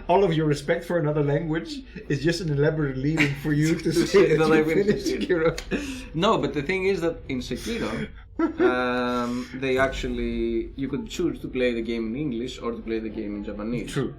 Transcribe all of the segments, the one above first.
all of your respect for another language is just an elaborate leading for you to say that you finished Sekiro. No, but the thing is that in Sekiro, they actually you could choose to play the game in English or to play the game in Japanese. True.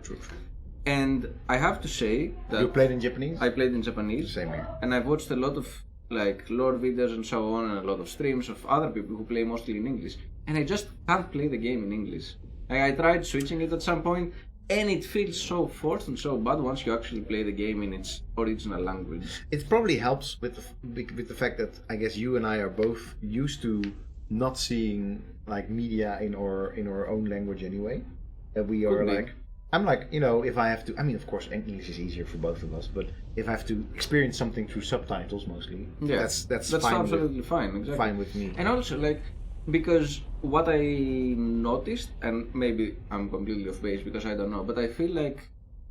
And I have to say that You played in Japanese? I played in Japanese. Same here. And I've watched a lot of lore videos and so on, and a lot of streams of other people who play mostly in English. And I just can't play the game in English. I tried switching it at some point, and it feels so forced and so bad once you actually play the game in its original language. It probably helps with the fact that I guess you and I are both used to not seeing like media in our own language anyway. That we are like, I'm like, if I have to, I mean, of course, English is easier for both of us, but if I have to experience something through subtitles mostly, that's fine. Absolutely fine. Exactly. Fine with me. And also, because what I noticed, and maybe I'm completely off base because I don't know, but I feel like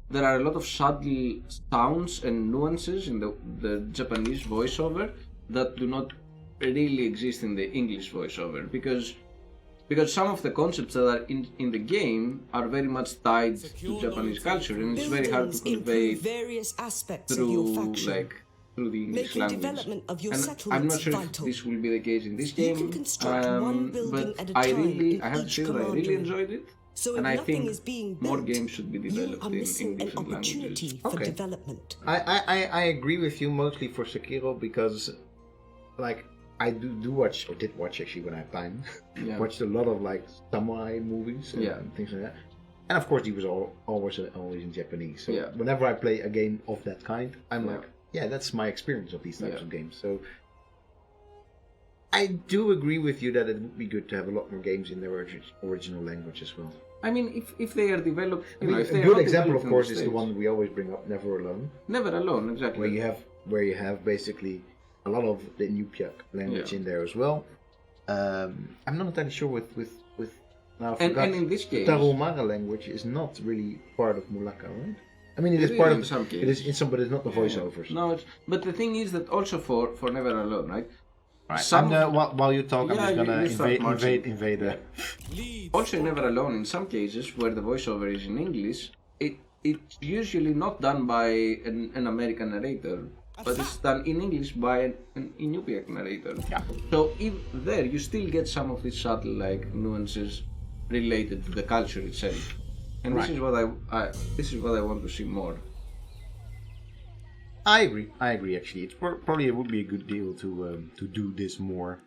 there are a lot of subtle sounds and nuances in the Japanese voiceover that do not really exist in the English voiceover, because some of the concepts that are in the game are very much tied to Japanese culture, and it's very hard to convey through the English language. And I'm not sure if this will be the case in this game, but I have to say that I really enjoyed it. And I think more games should be developed in different languages. Okay. I agree with you mostly for Sekiro because, I did watch actually when I have time. Yeah. Watched a lot of samurai movies and things like that. And of course, he was always in Japanese. So whenever I play a game of that kind, I'm that's my experience of these types of games. So I do agree with you that it would be good to have a lot more games in their original language as well. I mean, if they are developed, a good example, of course, is the one we always bring up: Never Alone. Never Alone, exactly. Where you have basically a lot of the Inupiaq language in there as well. I'm not entirely sure with now I forgot. And in this case, the Tarahumara language is not really part of Mulaka, right? I mean, it is part of some cases. It is in some, but it's not the voiceovers. No, but the thing is that also for Never Alone, right? Right. While you talk, I'm just gonna invade. Also, Never Alone. In some cases where the voiceover is in English, it's usually not done by an American narrator, but it's done in English by an Inupiaq narrator. Yeah. So there you still get some of these subtle nuances related to the culture itself, and this is what I want to see more. I agree. Actually, it would be a good deal to do this more.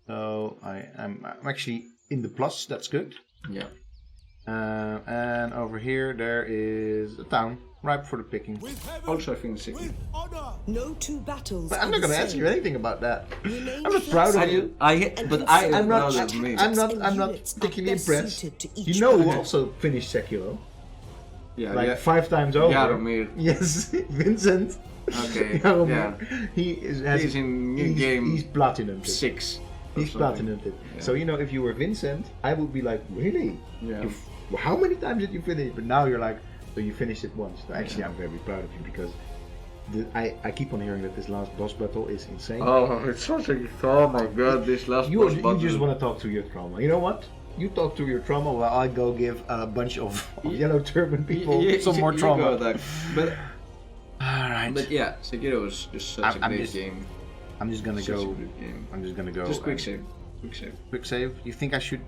So I'm actually in the plus. That's good. Yeah. And over here there is a town ripe for the picking. Also, I think City. No two battles. But I'm not going to ask you anything about that. I'm not proud of you. I'm not particularly impressed. You know who also finished Sekiro? Yeah, 5 times over. Jaromir. Yes, Vincent. Okay. Jaromir. Yeah. He's in new game. He's platinumed 6. He's platinumed it. Yeah. So if you were Vincent, I would be like, really? Yeah. How many times did you finish? But now you're like, so you finished it once. So actually, I'm very proud of you because I keep on hearing that this last boss battle is insane. Oh, it's such a... Oh my god, this last boss battle. You just want to talk through your trauma. You know what? You talk through your trauma while I go give a bunch of yellow turban people some more trauma. Alright. But yeah, Sekiro was just such a great game. I'm just gonna go. Just quick save. Quick save. You think I should?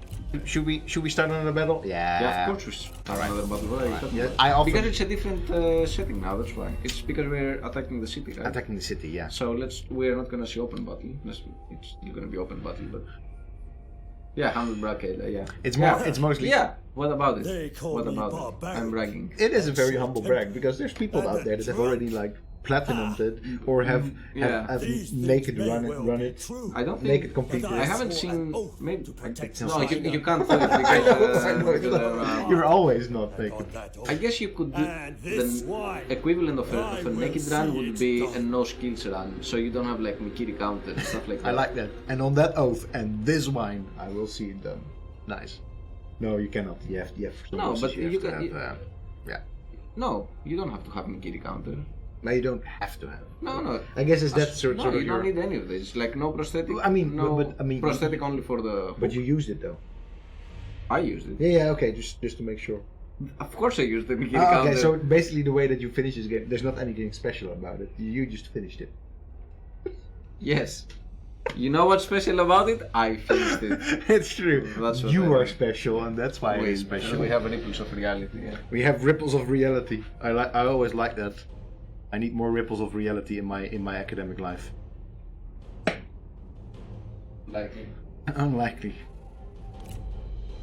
Should we start another battle? Yeah, of course we start another battle. Yeah, because it's a different setting now. That's why. It's because we're attacking the city, right? Attacking the city, yeah. So we're not gonna see open battle. It's still gonna be open battle, but yeah, 100 bracket. Yeah. It's mostly. Yeah. What about it? What about it? I'm bragging. It is a very humble brag because there's people out there that have already platinumed it or have naked run it. I don't think naked completely. I haven't seen. Maybe no, you can't do it because you're always not naked. I guess you could do the equivalent of a naked run would be a no skills run, so you don't have Mikiri counter and stuff like that. I like that. And on that oath and this wine, I will see it done. Nice. No, you cannot. You have no, but you can. Yeah. No, you don't have to have Mikiri counter. No, you don't have to have. No. I guess it's that sort of. You don't need any of this. No prosthetic. I mean, prosthetic only for the. But you used it though. I used it. Yeah. Okay, just to make sure. Of course I used the bikini Ah, counter. okay, so basically the way that you finish this game, there's not anything special about it. You just finished it. Yes. You know what's special about it? I finished it. It's true. That's what You I are mean. special, and that's why it's special. We have ripples of reality. Yeah. We have ripples of reality. I always like that. I need more ripples of reality in my academic life. Likely. Unlikely.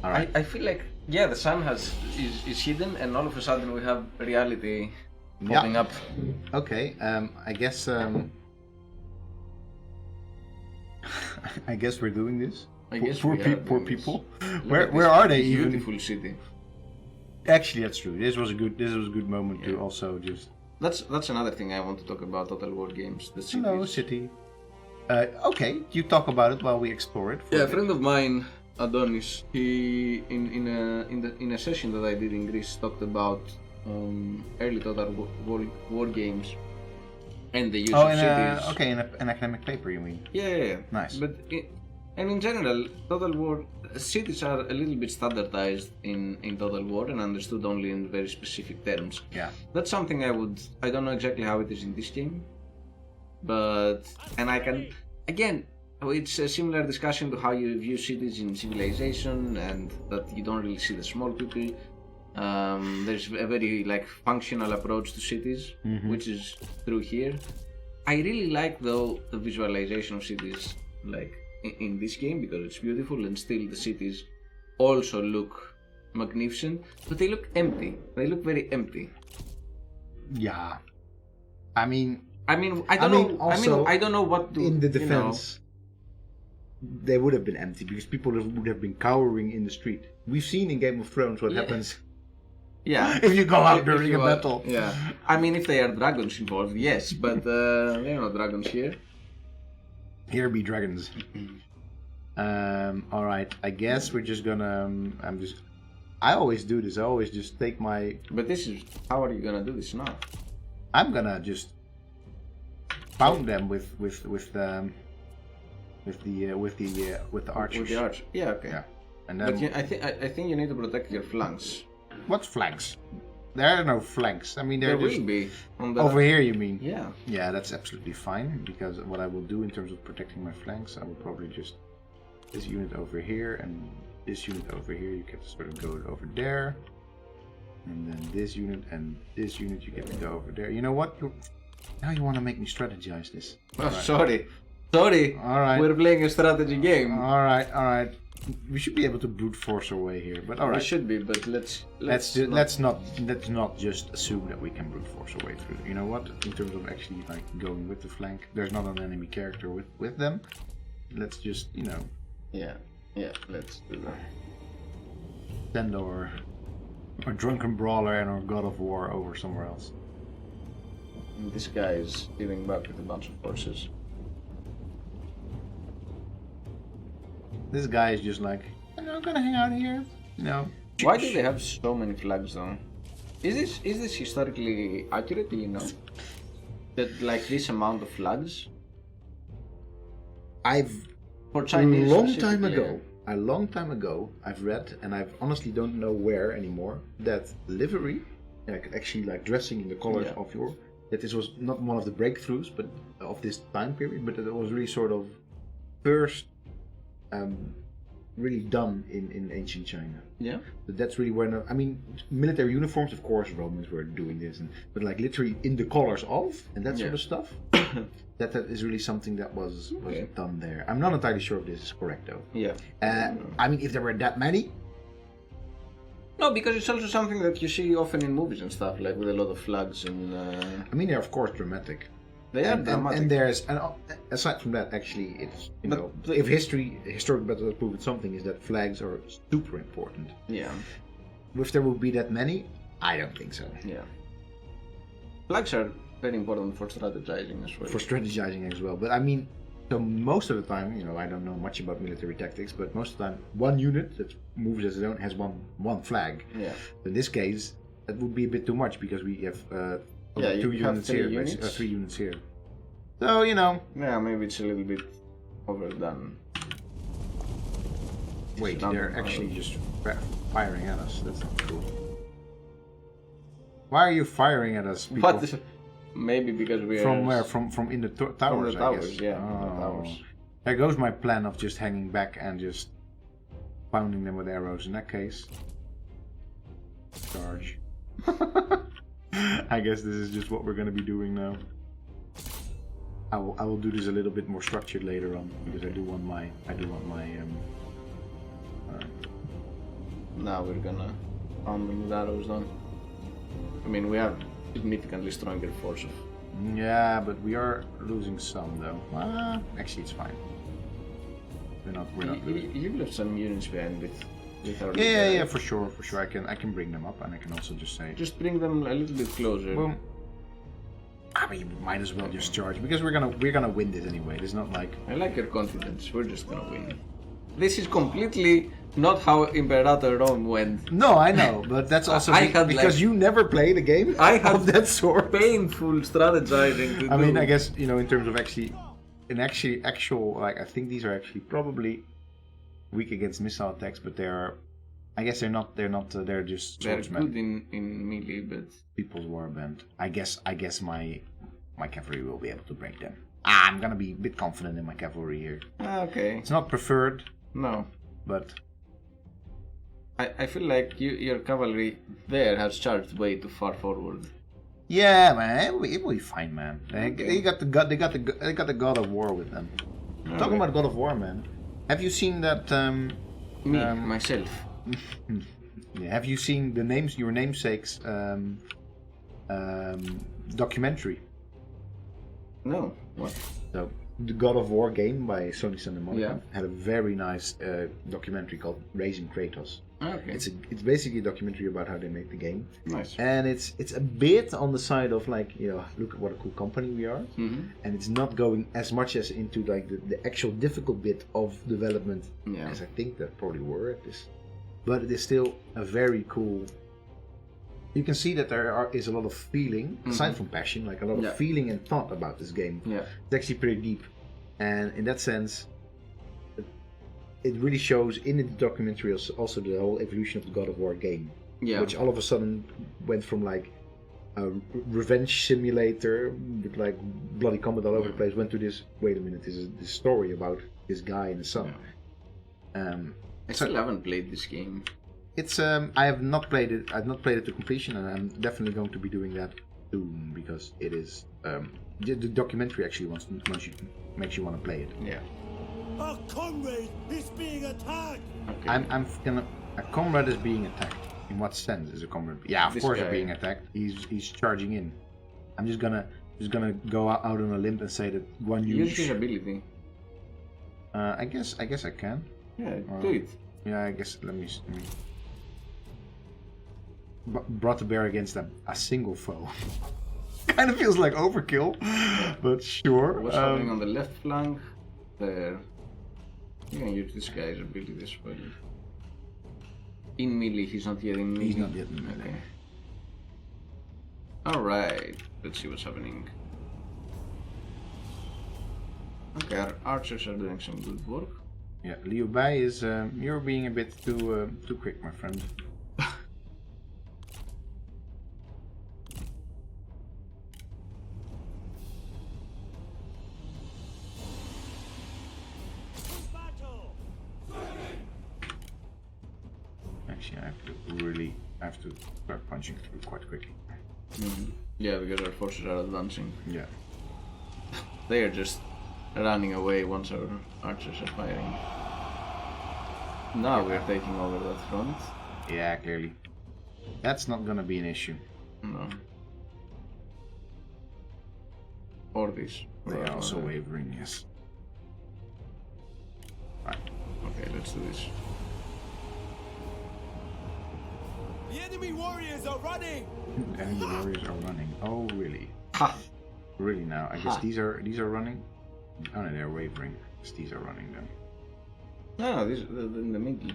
All right. I feel like the sun is hidden, and all of a sudden we have reality popping up. Okay. I guess. I guess we're doing this. I guess poor we are poor doing this. people. Look at Where this are they even? Beautiful city. Actually, that's true. This was a good moment to also just. That's another thing I want to talk about Total War games. The cities. Hello, city. Okay, you talk about it while we explore it. Yeah, a friend of mine, Adonis, he in a session that I did in Greece talked about early Total War games and the use of cities. In an academic paper, you mean? Yeah. Nice. But and in general, Total War cities are a little bit standardized in Total War and understood only in very specific terms. Yeah. That's something I don't know exactly how it is in this game, but I can again. It's a similar discussion to how you view cities in Civilization, and that you don't really see the small people. There's a very functional approach to cities, which is true here. I really like though the visualization of cities in this game because it's beautiful, and still the cities also look magnificent, but they look empty. They look very empty. Yeah. I mean, I don't know what to. In the defense, they would have been empty because people would have been cowering in the street. We've seen in Game of Thrones what happens. Yeah. If you go out during a battle. Yeah. I mean, if they are dragons involved, yes, but there are no dragons here. Here be dragons. All right. I guess we're just gonna. I always do this. I always just take my. But this is. How are you gonna do this now? I'm gonna just pound them with the archers. With the arch. Yeah. Okay. Yeah. And then. But I think you need to protect your flanks. What flanks? There are no flanks. I mean, There just will be on the. over here. You mean? Yeah. Yeah, that's absolutely fine. Because what I will do in terms of protecting my flanks, I will probably just this unit over here and this unit over here. You get to sort of go over there, and then this unit and this unit. You get to go over there. You know what? Now you want to make me strategize this. Oh, Right. sorry. All right. We're playing a strategy game. All right. We should be able to brute force our way here, but all right. We should be, but Let's not just assume that we can brute force our way through. You know what? In terms of actually going with the flank, there's not an enemy character with them. Let's just Yeah. Let's do that. send our drunken brawler and our god of war over somewhere else. And this guy is giving back with a bunch of horses. This guy is just I'm gonna hang out here. Why do they have so many flags though? Is this historically accurate? Do you know that this amount of flags I've for Chinese? a long time ago, I've read, and I honestly don't know where anymore, that livery, actually dressing in the colors of that this was not one of the breakthroughs, but of this time period, but that it was really sort of first really done in ancient China. Yeah. But that's really where military uniforms, of course, Romans were doing this, but literally in the colors of and that sort of stuff. that is really something that was done there. I'm not entirely sure if this is correct though. Yeah. If there were that many. No, because it's also something that you see often in movies and stuff, with a lot of flags and. They're of course dramatic. They are dramatic. And aside from that, actually, it's if historic battles have proven something, is that flags are super important. Yeah. If there would be that many, I don't think so. Yeah. Flags are very important for strategizing as well. But so most of the time, I don't know much about military tactics, but most of the time, one unit that moves as its own has one flag. Yeah. In this case, that would be a bit too much because we have. You have 3 units. 3 units here. So, Yeah, maybe it's a little bit overdone. Wait, they're actually just firing at us. That's not cool. Why are you firing at us, people? What? Maybe because we are... From where? From in the towers, From the I towers, guess. yeah. Oh. The towers. There goes my plan of just hanging back and just pounding them with arrows. In that case, charge. I guess this is just what we're gonna be doing now. I will do this a little bit more structured later on because I do want my Now we're gonna pound them with arrows down. I mean, we have significantly stronger force of... Yeah, but we are losing some though. Actually, it's fine. We're not losing. You left some units behind with our... Yeah, for sure. I can bring them up, and I can also just say. Just bring them a little bit closer. Well, I mean, we might as well just charge because we're gonna win this anyway. It's not like... I like your confidence. We're just gonna win. This is completely not how Imperator Rome went. No, I know, but that's also because you never played a game of that sort. Painful strategizing to do. I mean, I guess, you know, in terms of actual, like, I think these are actually probably weak against missile attacks, but I guess they're just swordsmen. They're good in melee, but People's Warband. I guess my cavalry will be able to break them. I'm gonna be a bit confident in my cavalry here. Okay. It's not preferred. No. But I feel like your cavalry there has charged way too far forward. Yeah, man, it will be fine, man. They got the God of War with them. Okay. Talking about God of War, man. Have you seen that? Myself. Yeah, have you seen your namesake's documentary? No. What? So the God of War game by Sony Santa Monica had a very nice documentary called Raising Kratos. Okay. It's basically a documentary about how they make the game. Nice. And it's a bit on the side of like, you know, look at what a cool company we are. Mm-hmm. And it's not going as much as into like the actual difficult bit of development as I think that probably were at this. But it is still a very cool. You can see that there is a lot of feeling, aside from passion, like a lot of feeling and thought about this game. Yeah. It's actually pretty deep. And in that sense, it really shows in the documentary also the whole evolution of the God of War game. Yeah. Which all of a sudden went from like a revenge simulator with like bloody combat all over the place, went to this, wait a minute, this is this story about this guy and his son. Yeah. I still haven't played this game. It's I have not played it. I've not played it to completion, and I'm definitely going to be doing that soon because it is the documentary actually makes you want to play it. Yeah. Our comrade is being attacked. Okay. A comrade is being attacked. In what sense is a comrade? Yeah, of course they're being attacked. He's charging in. I'm just gonna go out on a limb and say that one use his ability. I guess I can. Yeah, do it. Yeah, I guess let me. Brought to bear against a single foe. Kind of feels like overkill, but sure. What's happening on the left flank? There. You can use this guy's ability as well. In melee, he's not yet in melee. He's not yet in melee. Okay. Alright, let's see what's happening. Okay, our archers are doing some good work. Yeah, Liu Bai is. You're being a bit too quick, my friend. Actually, I have to start punching through quite quickly. Mm-hmm. Yeah, because our forces are advancing. Yeah. They are just running away once our archers are firing. Now we're taking over that front. Yeah, clearly. That's not gonna be an issue. No. Or this. They are also wavering, yes. Right. Okay, let's do this. The enemy warriors are running. The enemy warriors are running. Oh, really? Ha! Really now? I guess these are running. Oh no, they're wavering. I guess these are running then. No, these are in the middle.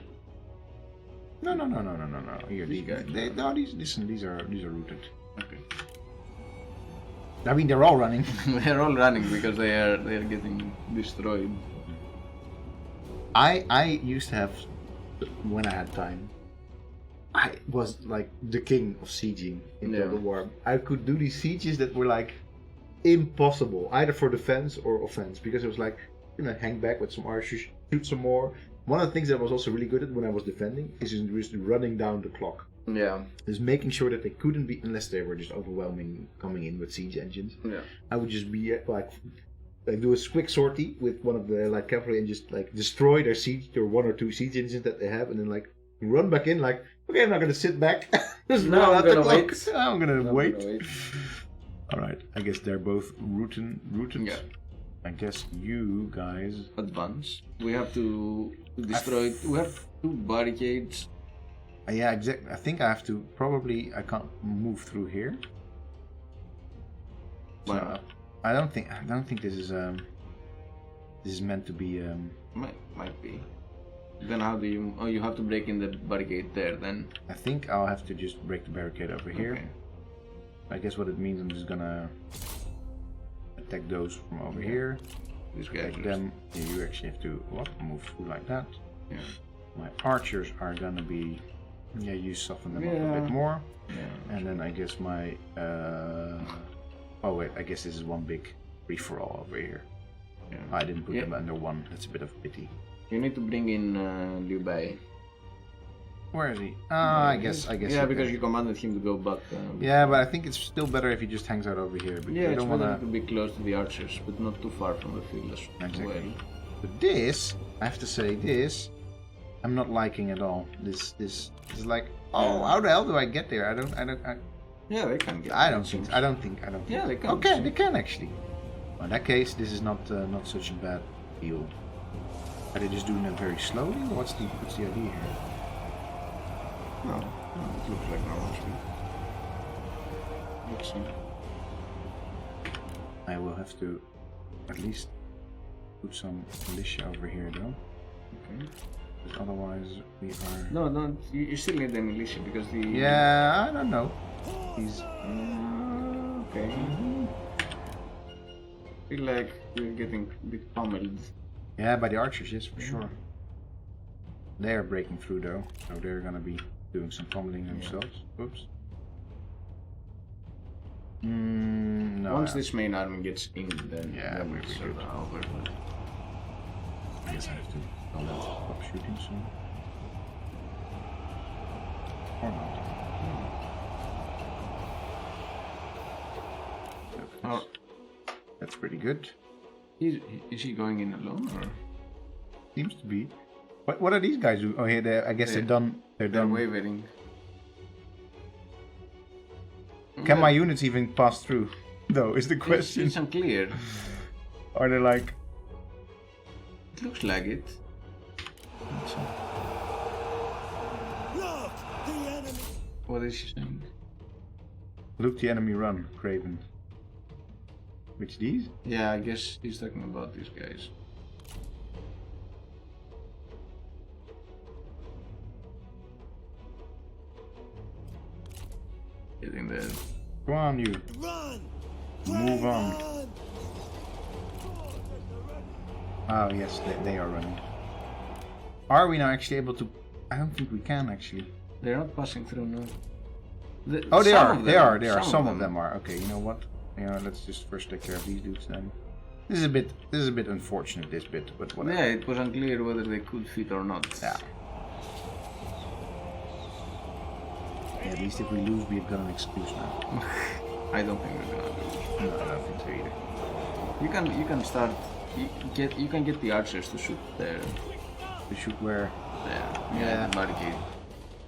No. Here, these guys. These are rooted. Okay. I mean, they're all running. They're all running because they are getting destroyed. I used to have, when I had time, I was like the king of sieging in Yeah. Total War. I could do these sieges that were like impossible, either for defense or offense, because it was like, hang back with some archers, shoot some more. One of the things that I was also really good at when I was defending is just running down the clock. Yeah. Just making sure that they couldn't be, unless they were just overwhelming, coming in with siege engines. Yeah. I would just be like do a quick sortie with one of the like cavalry and just like destroy their siege or 1 or 2 siege engines that they have, and then like run back in like, okay, I'm not gonna sit back. Just No, run I'm out the gonna clock. wait. I'm gonna wait. gonna wait. All right, I guess they're both rooted. Yeah. I guess you guys. Advance. We have to destroy. We have 2 barricades. Yeah, exactly. I think I have to. Probably I can't move through here. So, Wow. I don't think this is meant to be. Might be. Then how do you? Oh, you have to break in the barricade there. Then. I think I'll have to just break the barricade over here. Okay. I guess what it means, I'm just gonna attack those from over here. These guys. Attack them. Yeah, you actually have to move through like that. Yeah. My archers are gonna be. Yeah, you soften them up a Yeah. bit more. Yeah. And then I guess my. Oh wait, I guess this is one big free for all over here. Yeah. I didn't put Yeah. them under one. That's a bit of pity. You need to bring in Liu Bei. Where is he? I guess. Yeah, because you commanded him to go back. Yeah, but I think it's still better if he just hangs out over here. Because Yeah, I it's don't better wanna. to be close to the archers, but not too far from the field as Exactly. well. But this, I have to say, I'm not liking at all. This is like, oh, how the hell do I get there? I don't. Yeah, they can get. I don't think. Yeah, they can. Okay, they can actually. Well, in that case, this is not such a bad deal. Are they just doing it very slowly? Or what's the idea here? No, it looks like normal speed. Let's see. I will have to at least put some militia over here, though. Okay. Because otherwise, we are. No, you still need the militia because the. Yeah, I don't know. He's. Okay. Feel like we're getting a bit pummeled. Yeah, by the archers, yes, for sure. They're breaking through though, so they're gonna be doing some pummeling themselves. Oops. No. Once this main army gets in, then Yeah, it's we're good. over. I guess I have to tell them to stop shooting soon. Or not. Oh, That's pretty good. is he going in alone or? Seems to be. What are these guys doing? Oh, yeah, I guess they're done. They're They're done. wavering. Can my units even pass through? Though is the question. It's unclear. Are they like? It looks like it. Look, the enemy. What is she saying? Look, the enemy run, Craven. Which these? Yeah, I guess he's talking about these guys. Getting there. Come on, you. Run. Move on. Run. Oh yes, they are running. Are we now actually able to? I don't think we can actually. They're not passing through now. Oh, they some are. of They them- are. They are. Some of them are. Okay, you know what? Let's just first take care of these dudes then. This is a bit unfortunate. This bit, but whatever. Yeah, it was unclear whether they could fit or not. Yeah. At least if we lose, we've got an excuse now. I don't think we're gonna lose. No, I don't think so either. You can start. You can get the archers to shoot there. To shoot where? There. Yeah. The barricade.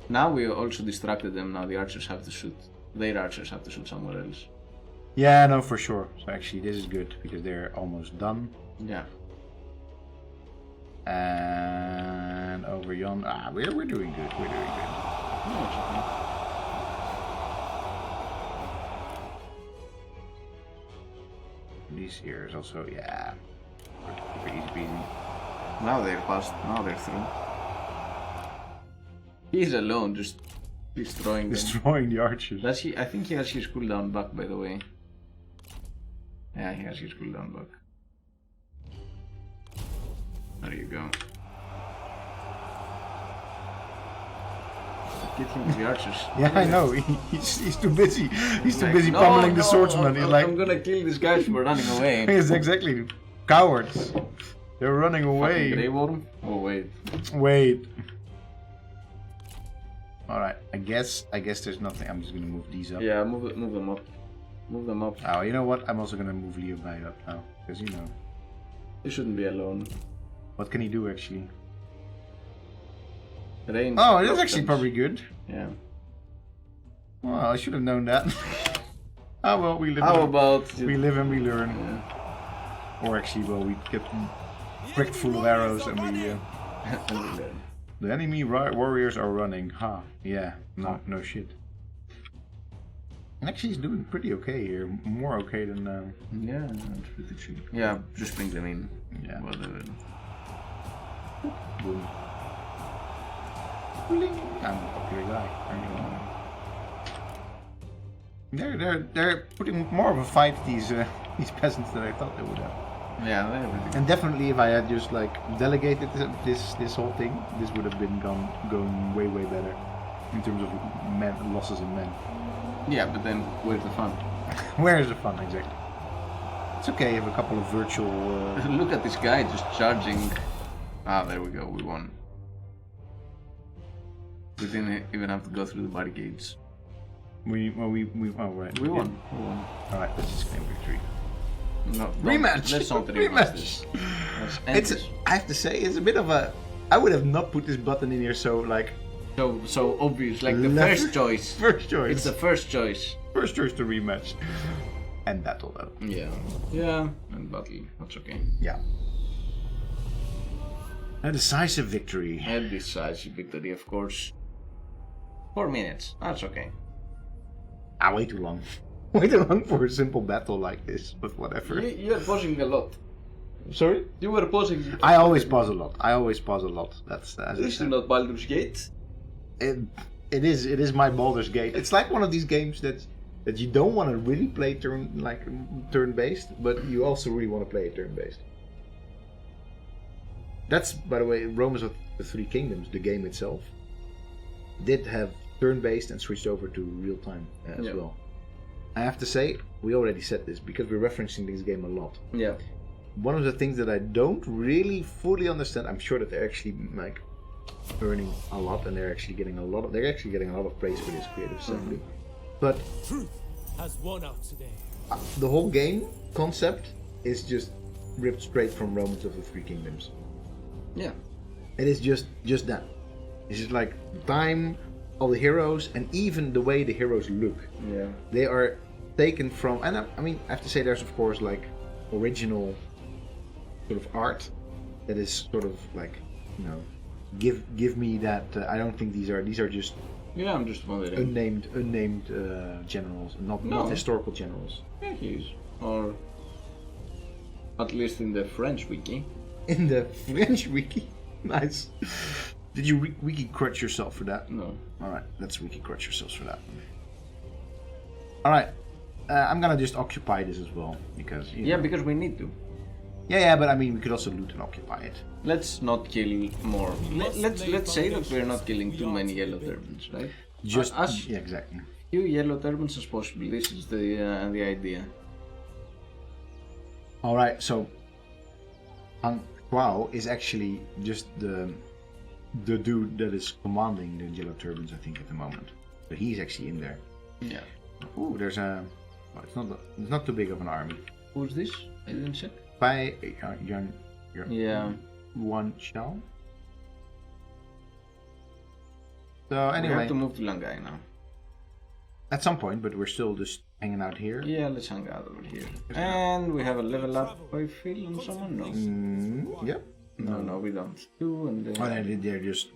Now we also distracted them. Now the archers have to shoot. Their archers have to shoot somewhere else. Yeah, no, for sure. So actually, this is good because they're almost done. Yeah. And over yonder, we're doing good. We're doing good. No, it's okay. These here is also, yeah, pretty easy peasy. Now they're past. Now they're through. He's alone, just destroying them. Destroying the archers. Does he? I think he has his cooldown back, by the way. Yeah, he has his cooldown back. There you go. Get him with the archers. Yeah, I know. He's too busy. He's too Like, busy no, pummeling the no, swordsman. He's like, I'm gonna kill these guys for running away. yes, exactly. Cowards. They're running Fucking away. Grey Worm? Oh wait. Wait. Alright, I guess there's nothing. I'm just gonna move these up. Yeah, move them up. Move them up. Oh, you know what? I'm also gonna move Levi up now. Because, you know. You shouldn't be alone. What can he do, actually? Rain. Oh, it is actually probably good. Yeah. Well, I should have known that. Oh, well, we live, How and, about we live and we learn. Yeah. Or actually, well, we get pricked full of arrows and we... The enemy warriors are running. Ha. Yeah. No shit. And actually, he's doing pretty okay here. More okay than... Yeah, that's pretty true. Yeah, just bring them in. Yeah. Whatever. Boom. I'm a popular guy. They're putting more of a fight, these peasants, than I thought they would have. Yeah, they're really good. And definitely, if I had just like delegated this whole thing, this would have been going way better in terms of losses in men. Yeah, but then where's the fun? Where is the fun, exactly? It's okay if a couple of virtual. Look at this guy just charging. Ah, there we go. We won. We didn't even have to go through the barricades. We right. We won. We won. All right, let's just claim victory. No, Rematch. Let's not Rematch. this. Let's end this. I have to say, it's a bit of a. I would have not put this button in here so like. So obvious, like the Left- first choice. First choice. It's the first choice. First choice to rematch. And battle though. Yeah. Yeah, and battle. That's okay. Yeah. A decisive victory. And decisive victory, of course. 4 minutes. That's okay. Ah, way too long. Way too long for a simple battle like this, but whatever. You're pausing a lot. Sorry? You were pausing. I always pause a lot. That's as I This is said. not Baldur's Gate. It is my Baldur's Gate. It's like one of these games that you don't want to really play turn based, but you also really want to play it turn based. That's, by the way, Romans of the Three Kingdoms, the game itself, did have turn based and switched over to real time as well. I have to say, we already said this because we're referencing this game a lot. Yeah. One of the things that I don't really fully understand, I'm sure that they're actually like earning a lot and they're actually getting a lot of praise for this creative assembly. But Truth has won out today. the whole game concept is just ripped straight from Romans of the Three Kingdoms. Yeah. It is just that. It's just like time, all the heroes, and even the way the heroes look. Yeah. They are taken from, and I mean, I have to say, there's of course like original sort of art that is sort of like, you know, give me that. I don't think these are just Yeah, I'm just wondering. unnamed generals, not historical generals. Yeah, he is. Or at least in the French wiki. In the French wiki, nice. Did you wiki crutch yourself for that? No. All right, let's wiki crutch yourselves for that. All right, I'm gonna just occupy this as well because Yeah, because we need to. yeah, but I mean we could also loot and occupy it. Let's not kill more. Let's say that we're not killing too many yellow turbans, right? Just as yeah, exactly. few yellow turbans as possible. This is the idea. All right, so Wow is actually just the dude that is commanding the yellow turbans, I think, at the moment. But he's actually in there. Yeah. Ooh, there's a. Well, it's not too big of an army. Who's this? I didn't check. By Yeah. one shell. So We anyway, have to move to Langai now. at some point, but we're still just hanging out here. Yeah, let's hang out over here. And we have a level up, I feel, on someone? No. Yep. No, we don't. 2 and then... Oh, they're just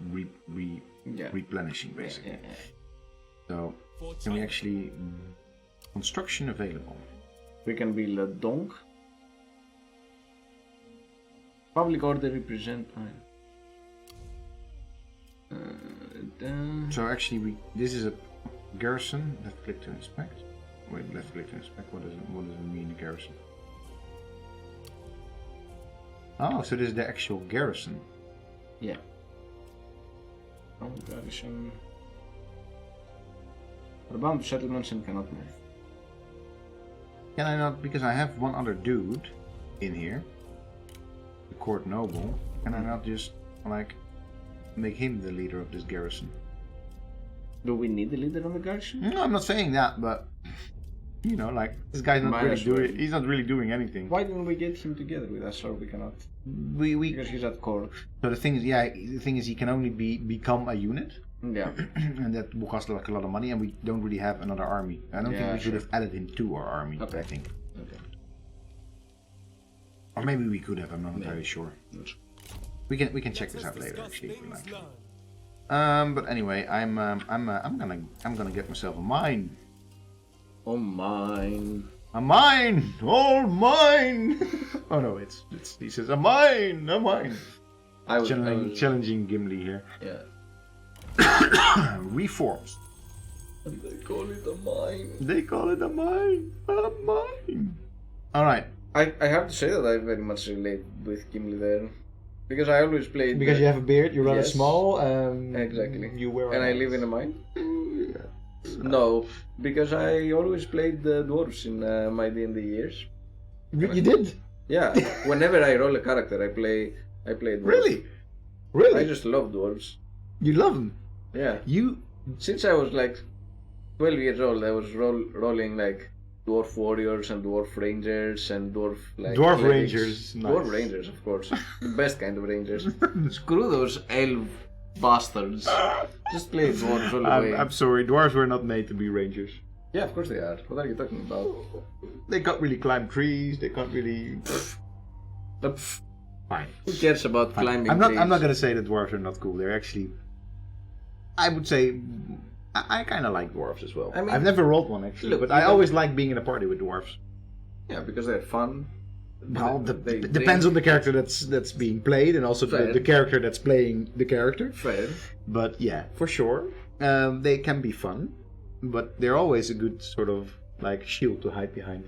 Yeah. replenishing, basically. Yeah. So, can we actually... Construction available. We can build a donk. Public order represent... So actually, this is a garrison. Left click to inspect. Wait, left click to inspect. What does it mean, garrison? Oh, so this is the actual garrison. Yeah. Oh, garrison. Are bound to settlements and cannot move. Can I not? Because I have one other dude in here, the court noble. Can I not just like make him the leader of this garrison? Do we need the leader of the garrison? No, I'm not saying that, but you know, like this guy's not really doing. He's not really doing anything. Why didn't we get him together with us, or we cannot? We Because he's at court. So the thing is, he can only become a unit, Yeah. and that will cost like a lot of money, and we don't really have another army. I don't think we should have added him to our army. Okay. I think, Okay. or maybe we could have. I'm not entirely sure. We can check this out later actually if we like. But anyway, I'm gonna get myself a mine. Oh, mine. A mine, all mine. Oh no, it's he says a mine, a mine. I was Challenging Gimli here. Yeah. Reforms. They call it a mine. They call it a mine. A mine. Alright. I have to say that I very much relate with Gimli there. Because I always played... Because you have a beard, you're rather Yes. small, Exactly. you wear And I live in a mine? No, because I always played the dwarves in my D&D years. You did? Yeah, whenever I roll a character, I play dwarves. Really? I Really? just love dwarves. You love them? Yeah. You... Since I was like 12 years old, I was rolling like dwarf warriors and dwarf rangers and dwarf like Dwarf clerics. rangers, nice. Dwarf rangers, of course. The best kind of rangers. Screw those elf bastards. Just play dwarves all the way. I'm sorry, dwarves were not made to be rangers. Yeah, of course they are. What are you talking about? They can't really climb trees, they can't really... But Fine. who cares about Fine. climbing I'm not trees? gonna say that dwarves are not cool, they're actually... I would say... I kinda like dwarves as well. I mean, I've never rolled one actually, look, but you I don't- always like being in a party with dwarves. Yeah, because they're fun. Well, They depends on the character that's being played, and also Fair. the character that's playing the character. Fair. But yeah, for sure, they can be fun, but they're always a good sort of like shield to hide behind.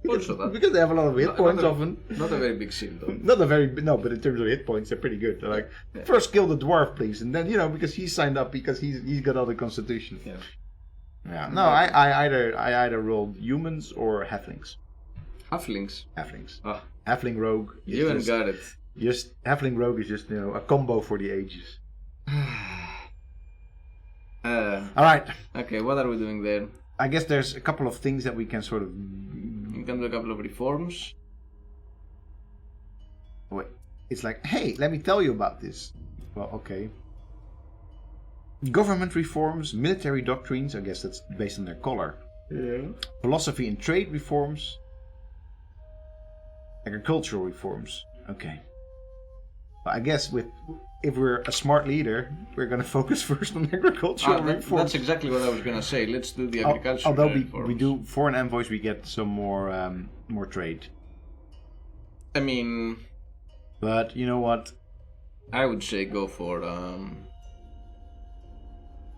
Also that. Because they have a lot of hit points not a, often. Not a very big shield though. Not a very no, but in terms of hit points, they're pretty good. They're like, Yeah. first kill the dwarf, please, and then because he's signed up because he's got all the constitution. Yeah. Yeah. No, I either rolled humans or halflings. Halflings. Halflings. Ah, Halfling rogue. is you and just- got it. Just halfling rogue is just a combo for the ages. All right. Okay, what are we doing there? I guess there's a couple of things that we can sort of. We can do a couple of reforms. Wait, it's like, hey, let me tell you about this. Well, okay. Government reforms, military doctrines. I guess that's based on their color. Yeah. Philosophy and trade reforms. Agricultural reforms. Okay. Well, I guess if we're a smart leader, we're going to focus first on agricultural reforms. That's exactly what I was gonna say. Let's do the agriculture. Although we reforms. do foreign envoys, we get some more trade. I mean, But you know what? I would say go for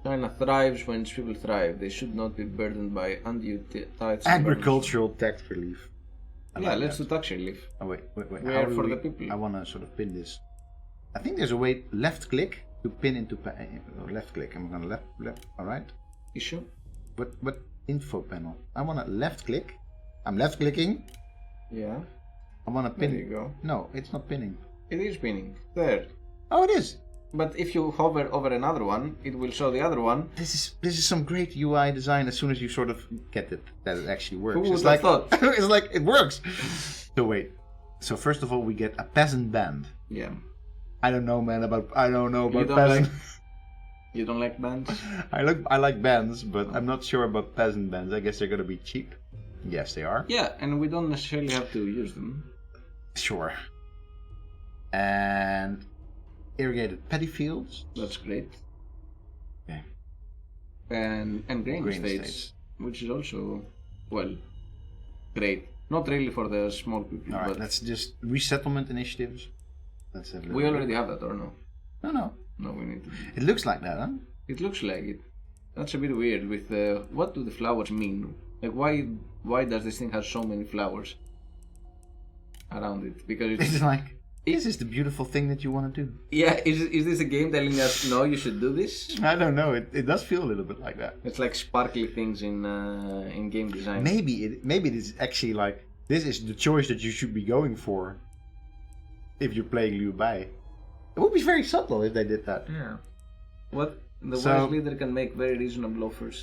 China thrives when its people thrive. They should not be burdened by undue tithes. and Agricultural tax relief. I burdens. Yeah, like let's that. do tax relief. Oh wait. We How are do for the people. I want to sort of pin this. I think there's a way. Left click to pin into. Left click. I'm gonna left. All right. Issue. What info panel? I want to left click. I'm left clicking. Yeah. I want to There pin. you go. No, it's not pinning. It is pinning. There. Oh, it is. But if you hover over another one, it will show the other one. This is some great UI design. As soon as you sort of get it, that it actually works. Who would it's have like thought? it's like it works. So wait. So first of all, we get a peasant band. Yeah. I don't know, man. I don't know You about don't peasant. like- You don't like bands? I like bands, but I'm not sure about peasant bands. I guess they're gonna be cheap. Yes, they are. Yeah, and we don't necessarily have to use them. Sure. And irrigated paddy fields. That's great. Okay. And grain Grain estates, estates. which is also, well, great. Not really for the small people, All right. but Let's just resettlement initiatives. Let's have a we look. already have that, or no? No. No, we need to. It looks like that, huh? It looks like it. That's a bit weird. With what do the flowers mean? Like, why does this thing have so many flowers around it? Because It's like This is the beautiful thing that you want to do. Yeah, is this a game telling us no, you should do this? I don't know. It does feel a little bit like that. It's like sparkly things in game design. Maybe this is actually like this is the choice that you should be going for if you're playing Liu Bai. It would be very subtle if they did that. Yeah. What the So- wise leader can make very reasonable offers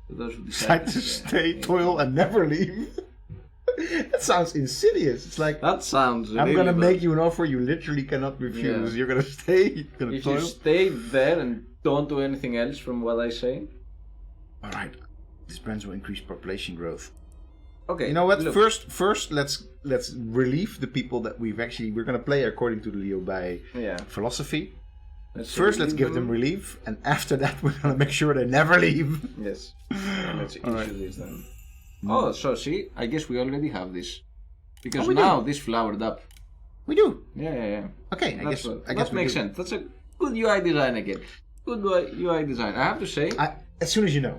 to those who decide Decide to stay, toil, and never leave. That sounds insidious. It's like That sounds. I'm really gonna bad. make you an offer you literally cannot refuse. Yeah. You're gonna stay. You're gonna If toil. you stay there and don't do anything else, from what I say. All right. These brands will increase population growth. Okay. You know what? look, First, let's relieve the people that we're gonna play according to the Liu Bai Yeah. philosophy. Let's First, let's relieve give them relief, and after that, we're gonna make sure they never leave. Yes. Let's issue Alright. this then. Oh, so see, I guess we already have this. Because Oh, we now do. this flowered up. We do. Yeah. Okay, I guess That we makes do. sense. That's a good UI design again. Good UI design. I have to say. As soon as you know.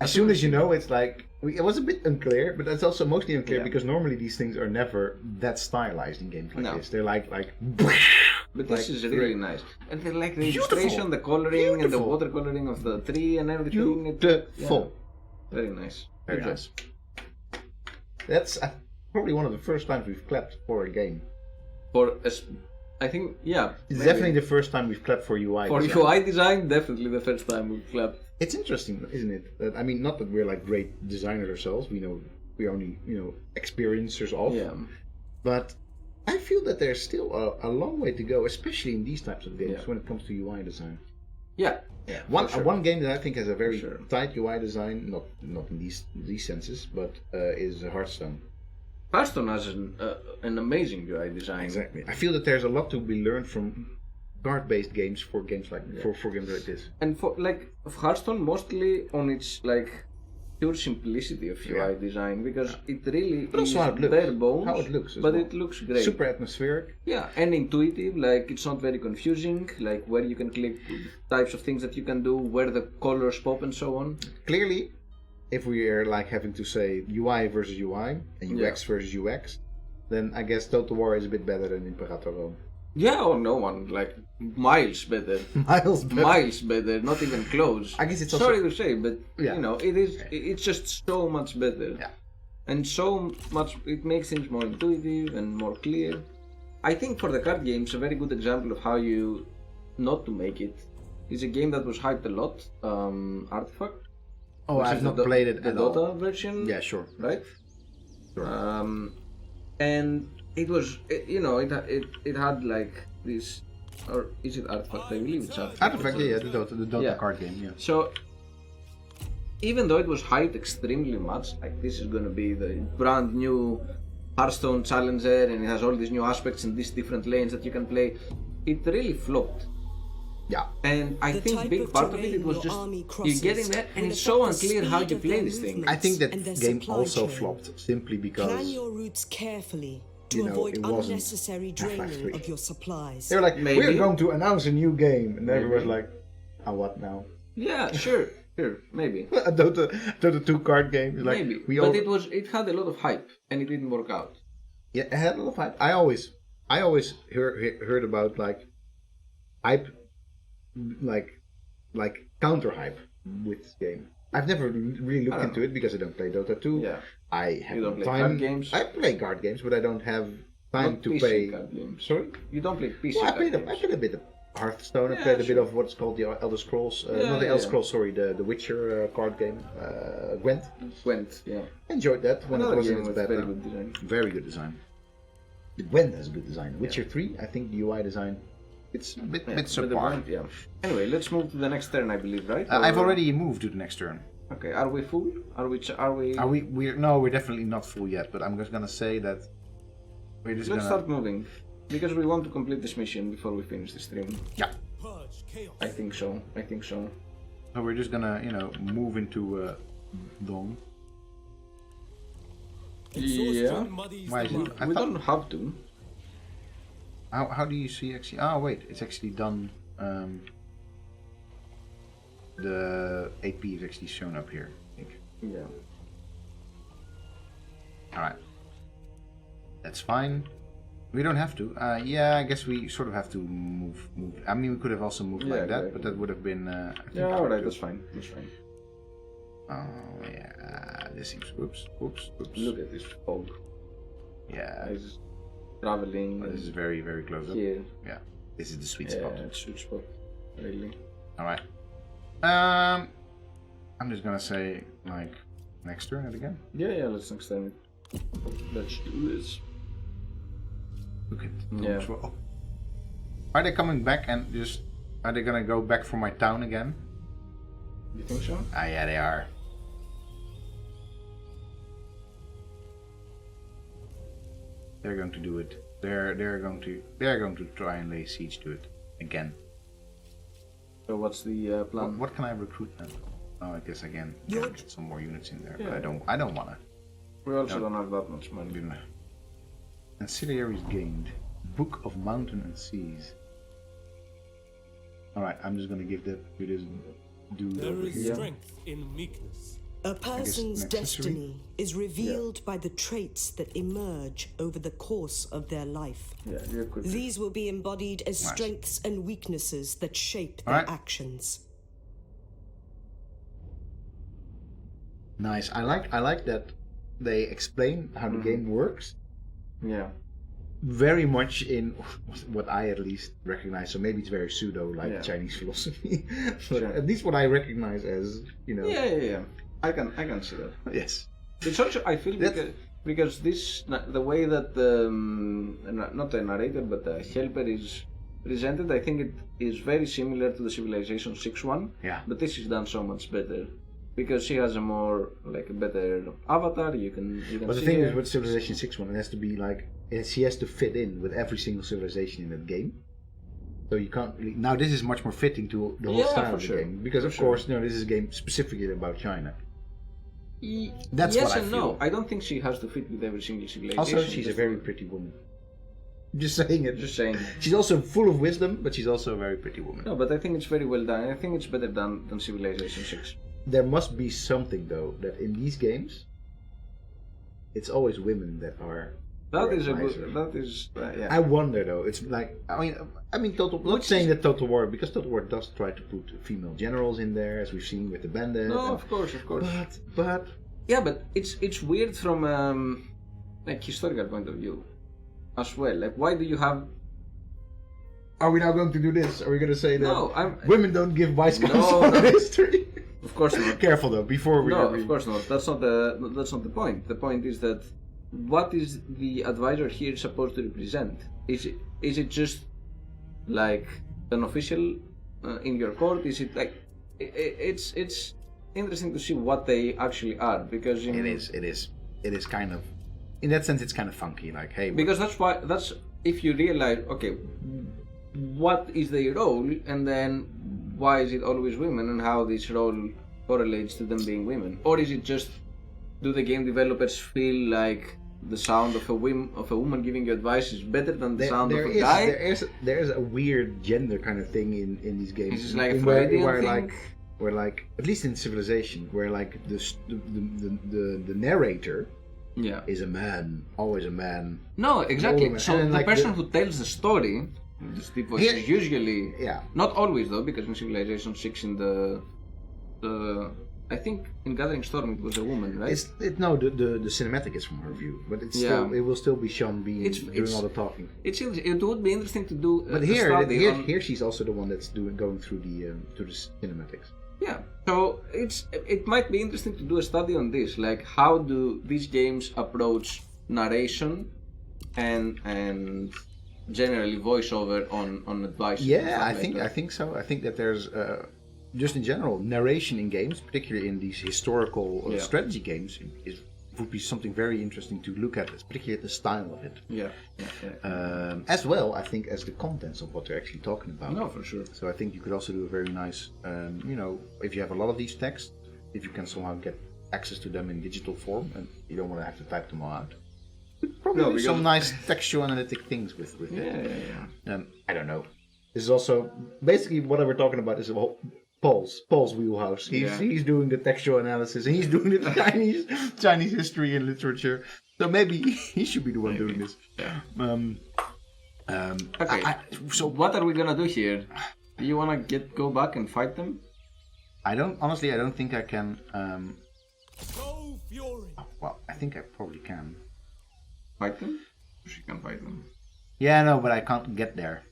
As soon as you know, it's like it was a bit unclear, but that's also mostly unclear Yeah. because normally these things are never that stylized in games like No. this. They're like. But like this is really nice. And then like the Beautiful. illustration, the coloring, and the Beautiful. watercoloring of the tree and everything. Beautiful. Very nice. Very Good job. nice. That's probably one of the first times we've clapped for a game. I think, yeah. It's maybe. definitely the first time we've clapped for UI. For design. UI design, definitely the first time we clapped. It's interesting, isn't it? That, I mean, not that we're like great designers ourselves. We're only experiencers of. Yeah. But I feel that there's still a long way to go, especially in these types of games Yeah. when it comes to UI design. Yeah. One for sure. one game that I think has a very For sure. tight UI design, not in these senses, but is Hearthstone. Hearthstone has an amazing UI design. Exactly. I feel that there's a lot to be learned from card-based games for games like for games like this. And for like Hearthstone, mostly on its like pure simplicity of UI design, because it really But is also how it looks. bare bones. How it looks as but well. it looks great. Super atmospheric. Yeah, and intuitive. Like it's not very confusing. Like where you can click, types of things that you can do, where the colors pop, and so on. Clearly, if we are like having to say UI versus UI and UX versus UX, then I guess Total War is a bit better than Imperator Rome. Yeah, or no one like miles better. Miles better. Miles better, not even close. I guess it's also- sorry to say, but Yeah. it is. It's just so much better. Yeah. And so much. It makes things more intuitive and more clear. I think for the card games, a very good example of how you not to make it is a game that was hyped a lot. Artifact. Oh, which I've is not the played it The at all. Dota version. Yeah, sure. Right. Sure. And it was, it had like this, or is it Artifact? I believe it's Artifact. Artifact, yeah, the Dota Yeah. card game, yeah. So, even though it was hyped extremely much, like this is gonna be the brand new Hearthstone Challenger, and it has all these new aspects and these different lanes that you can play, it really flopped. Yeah. And I The think type big of part of it, terrain it was your just army you crosses get in there and will it's so affect the unclear how speed you of play their this thing. movement. I think that and their game supply also chain. flopped simply because Plan your routes carefully to You know, avoid it wasn't unnecessary Half-Life draining 3. of your supplies. they were like, Maybe. we're going to announce a new game, and everyone's Maybe. like, what now? Yeah, sure, maybe. A Dota 2 card game. It's like, Maybe. we But all, it had a lot of hype and it didn't work out. yeah, it had a lot of hype. I always heard about like hype, like counter hype with this game. I've never really looked I don't into know. it because I don't play Dota 2. Yeah. I have You don't no play time. card games? I play card games, but I don't have time Not to PC play. card games. Sorry. You don't play PC Well, I card played games. a bit of Hearthstone. I Yeah, played a bit sure. of what's called the Elder Scrolls. Yeah, Not the yeah, Elder yeah. Scrolls. Sorry, the Witcher card game. Gwent. Went, yeah. Enjoyed that when Another it was in game its with beta. very good design. Very good design. Gwent has a good design. Witcher 3, I think the UI design, it's a bit Yeah, bit but the subpar. point, yeah. Anyway, let's move to the next turn, I believe, right? I've Or- already moved to the next turn. Okay, are we full? Are we? Are we? We're definitely not full yet. But I'm just gonna say that we're just Let's gonna. start moving because we want to complete this mission before we finish the stream. Yeah. Purge chaos. I think so. So we're just gonna move into Dawn. Yeah. Muddies Why the is it? mud. I We thought- don't have to. How do you see actually? Oh wait, it's actually done. The AP is actually shown up here. I think. Yeah. All right. That's fine. We don't have to. Yeah, I guess we sort of have to move. I mean, we could have also moved like that, but that would have been. I think alright, that's fine. That's fine. Oh yeah, this seems. Oops. Look at this fog. Yeah. It's traveling. This is very, very close up. Here. Yeah. This is the sweet Yeah, spot. it's sweet spot. Really. Alright. I'm just gonna say, like, next turn it again. Yeah, let's extend it. Let's do this. Look at Yeah. control. Are they coming back and just. Are they gonna go back for my town again? You think so? Ah, yeah, they are. They're going to do it. They're going to try and lay siege to it again. So what's the plan? What can I recruit then? Oh, I guess again, get some more units in there, but Yeah. I don't wanna. We also don't have that much money. Ancillaries gained. Book of Mountain and Seas. Alright, I'm just gonna give that to this dude There over is here. strength in meekness. A person's an accessory? destiny is revealed by the traits that emerge over the course of their life. Yeah, you could. These will be embodied as Nice. strengths and weaknesses that shape their Alright. actions. Nice. I like that they explain how the game works Yeah. very much in what I at least recognize. So maybe it's very pseudo, like Yeah. Chinese philosophy, but Sure. at least what I recognize as, you know. Yeah. I can see that. Yes. It's also I feel That's- because this the way that not the narrator but the helper is presented, I think it is very similar to the Civilization 6 one. Yeah. But this is done so much better because she has a more like a better avatar. You can But the see thing her. is, with Civilization 6 one, it has to be like she has to fit in with every single civilization in that game. So you can't really, now this is much more fitting to the whole Yeah, style for of the sure. game because For of sure. course, this is a game specifically about China. That's yes what I and feel. no. I don't think she has to fit with every single civilization. Also, she's a Just- very pretty woman. Just saying it. Just saying. She's also full of wisdom, but she's also a very pretty woman. No, but I think it's very well done. I think it's better done than Civilization 6. There must be something though that in these games, it's always women that are. That is a nicer. good. That is yeah. I wonder though. It's like I mean, Total. Not Which saying is- that Total War, because Total War does try to put female generals in there, as we've seen with the Bandit. No, and- of course. but Yeah, but it's weird from like historical point of view, as well. Like, why do you have? are we now going to do this? Are we going to say that No, I'm. women don't give vice No, counsel on no. history? Of course not. Careful though, before we. No, of course not. That's not the point. The point is that what is the advisor here supposed to represent? Is it just like an official in your court? Is it like it's interesting to see what they actually are because It is kind of, in that sense, it's kind of funky. Like, hey, because that's if you realize, okay, what is their role, and then why is it always women, and how this role correlates to them being women, or is it just do the game developers feel like the sound of a woman giving you advice is better than the sound of a guy? There is a weird gender kind of thing in these games. Is it like a where Freudian thing? like at least in Civilization, where like the narrator Yeah. is a man, always a man. No, exactly. Older man. So And then, the like, person the- who tells the story, the Steve voice, Here- is usually Yeah. not always though, because in Civilization 6 in the I think in Gathering Storm it was a woman, right? The cinematic is from her view, but it's Yeah. still, it will still be Sean Bean doing It's- all the talking. It would be interesting to do. But a here, study on- here she's also the one that's going through the cinematics. Yeah. So it might be interesting to do a study on this, like how do these games approach narration and generally voiceover on advice. and Yeah, stuff I like think that. I think so. I think that there's just in general narration in games, particularly in these historical Yeah. strategy games, would be something very interesting to look at, particularly the style of it. Yeah. As well, I think, as the contents of what they're actually talking about. No, for sure. So I think you could also do a very nice, if you have a lot of these texts, if you can somehow get access to them in digital form, and you don't want to have to type them all out. Probably No, do because- some nice textual analytic things with it. Yeah. I don't know. This is also basically what we're talking about is Paul's wheelhouse. He's doing the textual analysis and he's doing the Chinese history and literature. So maybe he should be the one doing this. Yeah. Okay. So what are we gonna do here? Do you wanna go back and fight them? I don't think I can. Go fury. Well, I think I probably can. Fight them? She can fight them. Yeah, no, but I can't get there.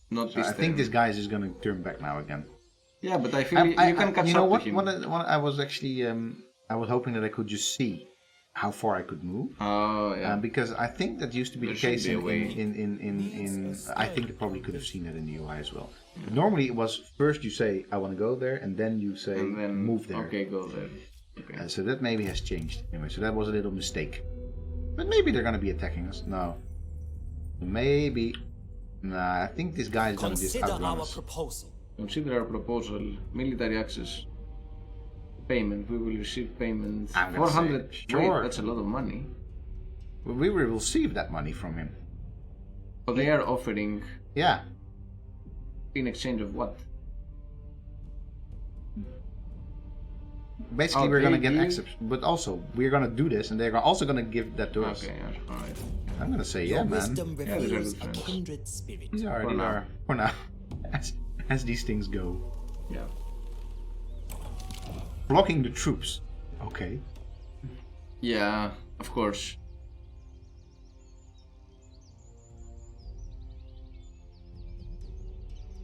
Not So this I think turn. this guy is just gonna turn back now again. Yeah, but I feel you can catch you know up what? to him. What I was actually I was hoping that I could just see how far I could move. Oh yeah. Because I think that used to be There the should case be a way. in I think it probably could have seen it in the UI as well. Normally it was first you say I want to go there and then you say and then move there. Okay, go there. Okay. So that maybe has changed. Anyway, so that was a little mistake. But maybe they're gonna be attacking us. No. Maybe. Nah, I think this guy is gonna just Consider outrun our us. proposal. Consider our proposal. Military access. Payment. We will receive payment. I'm gonna 400. say, sure. Wait, that's a lot of money. We will receive that money from him. But they are offering Yeah. in exchange of what? Basically, Oh, we're gonna they get give- access, but also we're gonna do this, and they're also gonna give that to us. Okay, alright. I'm gonna say, Your yeah, man. wisdom these are reveals good a friends. kindred spirit. These are, For these now. are for now, as these things go. Yeah. Blocking the troops. Okay. Yeah, of course.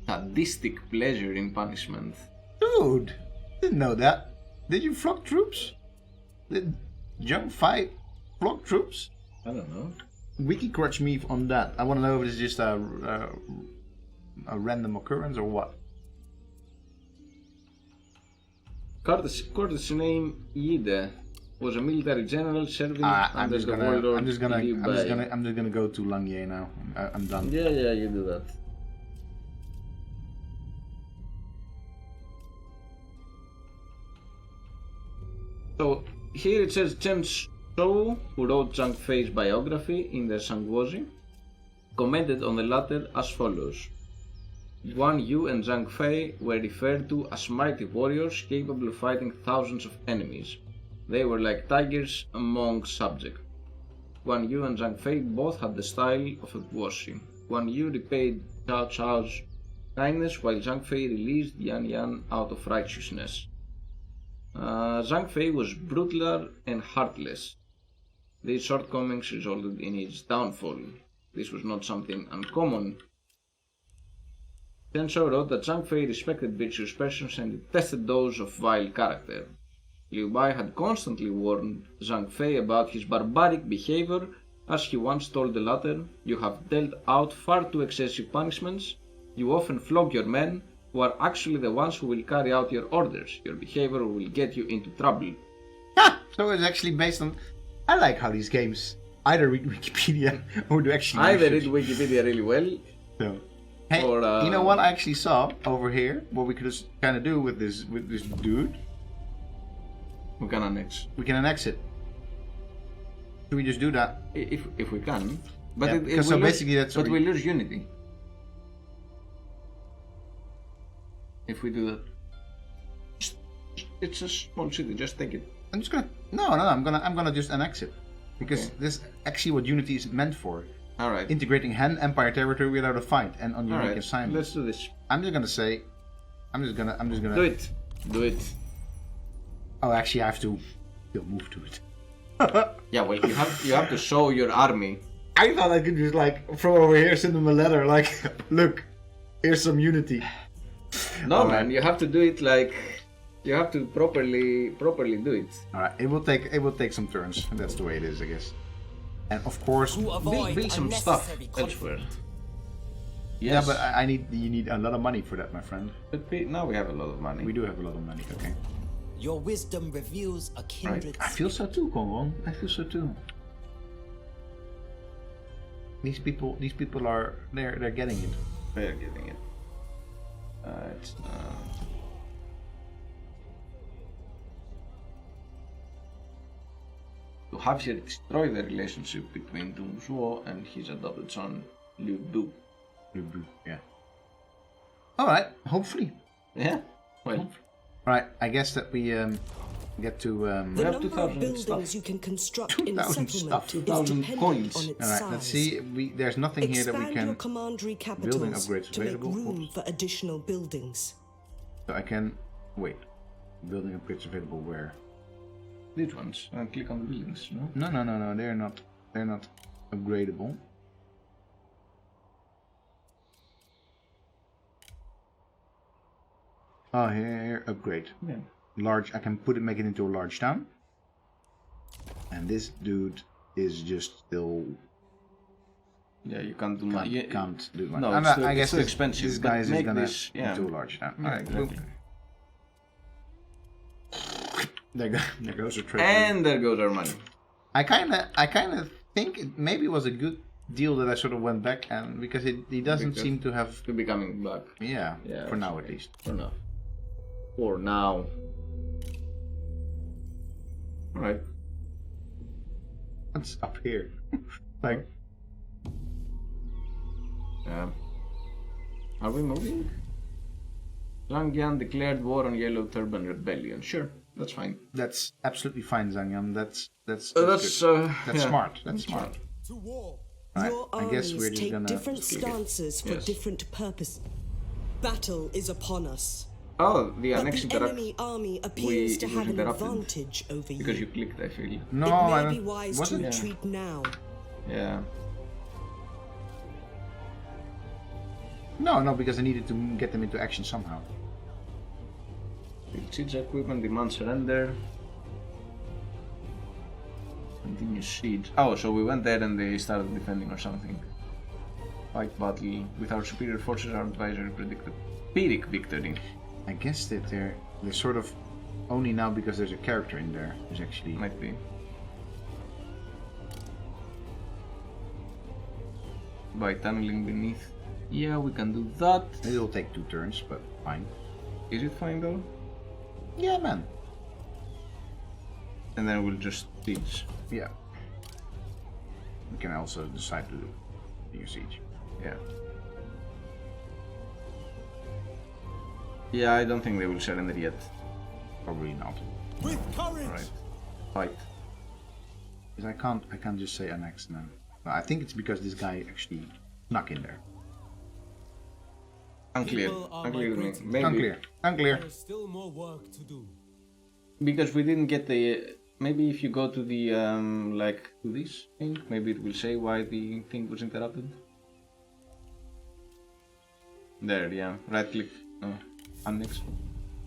Sadistic pleasure in punishment. Dude, didn't know that. Did you flock troops? Did Junk Fight flock troops? I don't know. Wiki correct me on that. I want to know if it's just a random occurrence or what. Curtis' name Yide was a military general serving I'm under just the gonna, warlord I'm just gonna, Liu I'm just Bai. gonna, I'm just gonna go to Langye now. I'm done. Yeah, you do that. So here it says Chen Shou, who wrote Zhang Fei's biography in the Shangguozi, commented on the latter as follows. Guan Yu and Zhang Fei were referred to as mighty warriors capable of fighting thousands of enemies. They were like tigers among subjects. Guan Yu and Zhang Fei both had the style of a Guoshi. Guan Yu repaid Cao Cao's kindness while Zhang Fei released Yan Yan out of righteousness. Zhang Fei was brutal and heartless. These shortcomings resulted in his downfall. This was not something uncommon. Chen Shou wrote that Zhang Fei respected virtuous persons and detested those of vile character. Liu Bai had constantly warned Zhang Fei about his barbaric behavior, as he once told the latter, "You have dealt out far too excessive punishments. You often flog your men, who are actually the ones who will carry out your orders. Your behavior will get you into trouble." So it's actually based on. I like how these games either read Wikipedia or do actually. Either read research. Wikipedia really well, So, hey, or, you know what I actually saw over here? What we could just kind of do with this dude? we can annex. We can annex it. Should we just do that? If we can. But Yeah, it because will so basically that's but what we lose unity. If we do that. It's a small city, just take it. I'm just gonna. No, I'm gonna just annex it because Okay. this actually what Unity is meant for. Alright. Integrating Han Empire territory without a fight and on unique Alright. assignment. Let's do this. I'm just gonna say. I'm just gonna. Do it. Do it. Oh, actually, I have to still move to it. Yeah, well you have to show your army. I thought I could just like from over here send them a letter like, look, here's some Unity. No Alright. man, you have to do it like you have to properly do it. All right, it will take some turns. That's the way it is, I guess. And of course, To avoid Build some stuff unnecessary elsewhere. conflict. yeah, Yes. but you need a lot of money for that, my friend. Now we have a lot of money. We do have a lot of money. Okay. Your wisdom reveals a kindred I feel so too, Kongon. I feel so too. These people are they're getting it. They're getting it. It's, to have here destroy the relationship between Dong Zhuo and his adopted son Liu Du. Yeah. All right. Hopefully. Yeah. Well, All right. I guess that we get to. The have number of 2,000 buildings stuff. you can construct in a 2,000 settlement stuff. is 2,000 dependent coins. on its All right, size. let's see. There's nothing here that we Expand your can. commandery Building capitals upgrades to make available. room Oops. for additional buildings. So I can wait. Building upgrades available where? These ones. Click on the buildings, no? No. They're not. They're not upgradable. Oh, here upgrade. Yeah. Large. I can make it into a large town. And this dude is just still Yeah, you can't do much. can't do much. No, And it's too, I guess it's too this, expensive. this but guy is make gonna this, yeah. into a large town. Yeah, Alright, exactly. there goes a trade. And there goes our money. I kind of think it maybe was a good deal that I sort of went back and because he doesn't Because- seem to have. To becoming back. Yeah, Yeah, for now that's at least. For now. For now. Alright. It's up here. Like, Are we moving? Langyan declared war on Yellow Turban Rebellion. Sure, that's fine. that's absolutely fine, Zangyan. That's That's good. That's yeah. smart. That's smart. To war. Right, Your I guess armies we're just take gonna different click it. stances for Yes. different purposes. Battle is upon us. Oh, the But annex the interact enemy army appears to it was have an interrupted. advantage over you. because you clicked, I feel. No, It I may be don't. wise Was to it? Yeah. retreat now. Yeah. No, because I needed to get them into action somehow. Siege equipment demand surrender. Continue siege. Oh, so we went there and they started defending or something. Fight battle. With our superior forces, our advisory predicted Pyrrhic victory. I guess that they're sort of only now because there's a character in there who's actually. Might be. By tunneling beneath. Yeah, we can do that. It'll take 2 turns, but fine. Is it fine though? Yeah, man. And then we'll just siege. Yeah. We can also decide to do siege. Yeah. Yeah, I don't think they will surrender yet. Probably not. With courage. Alright. Fight. Because I can't just say annex now. No, I think it's because this guy actually snuck in there. Unclear. People are Unclear to me. migrating. Maybe Unclear. There is still more work to do. because we didn't get the. Maybe if you go to the like to this thing, maybe it will say why the thing was interrupted. There, yeah. Right click. Annex.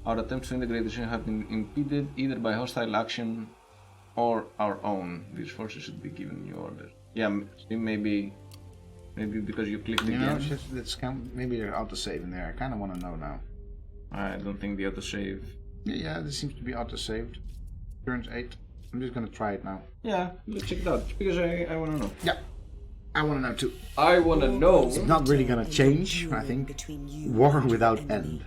Our attempts to integrate the system have been impeded either by hostile action or our own. These forces should be given new orders. Yeah, maybe because you clicked You know, again. maybe they're autosave in there. I kind of want to know now. I don't think the autosave. Yeah, this seems to be autosaved. Turns 8. I'm just gonna try it now. Yeah, let's check it out because I wanna know. Yeah, I want to know too. I wanna know. It's not really gonna change, I think. Between you War and without your enemy. end.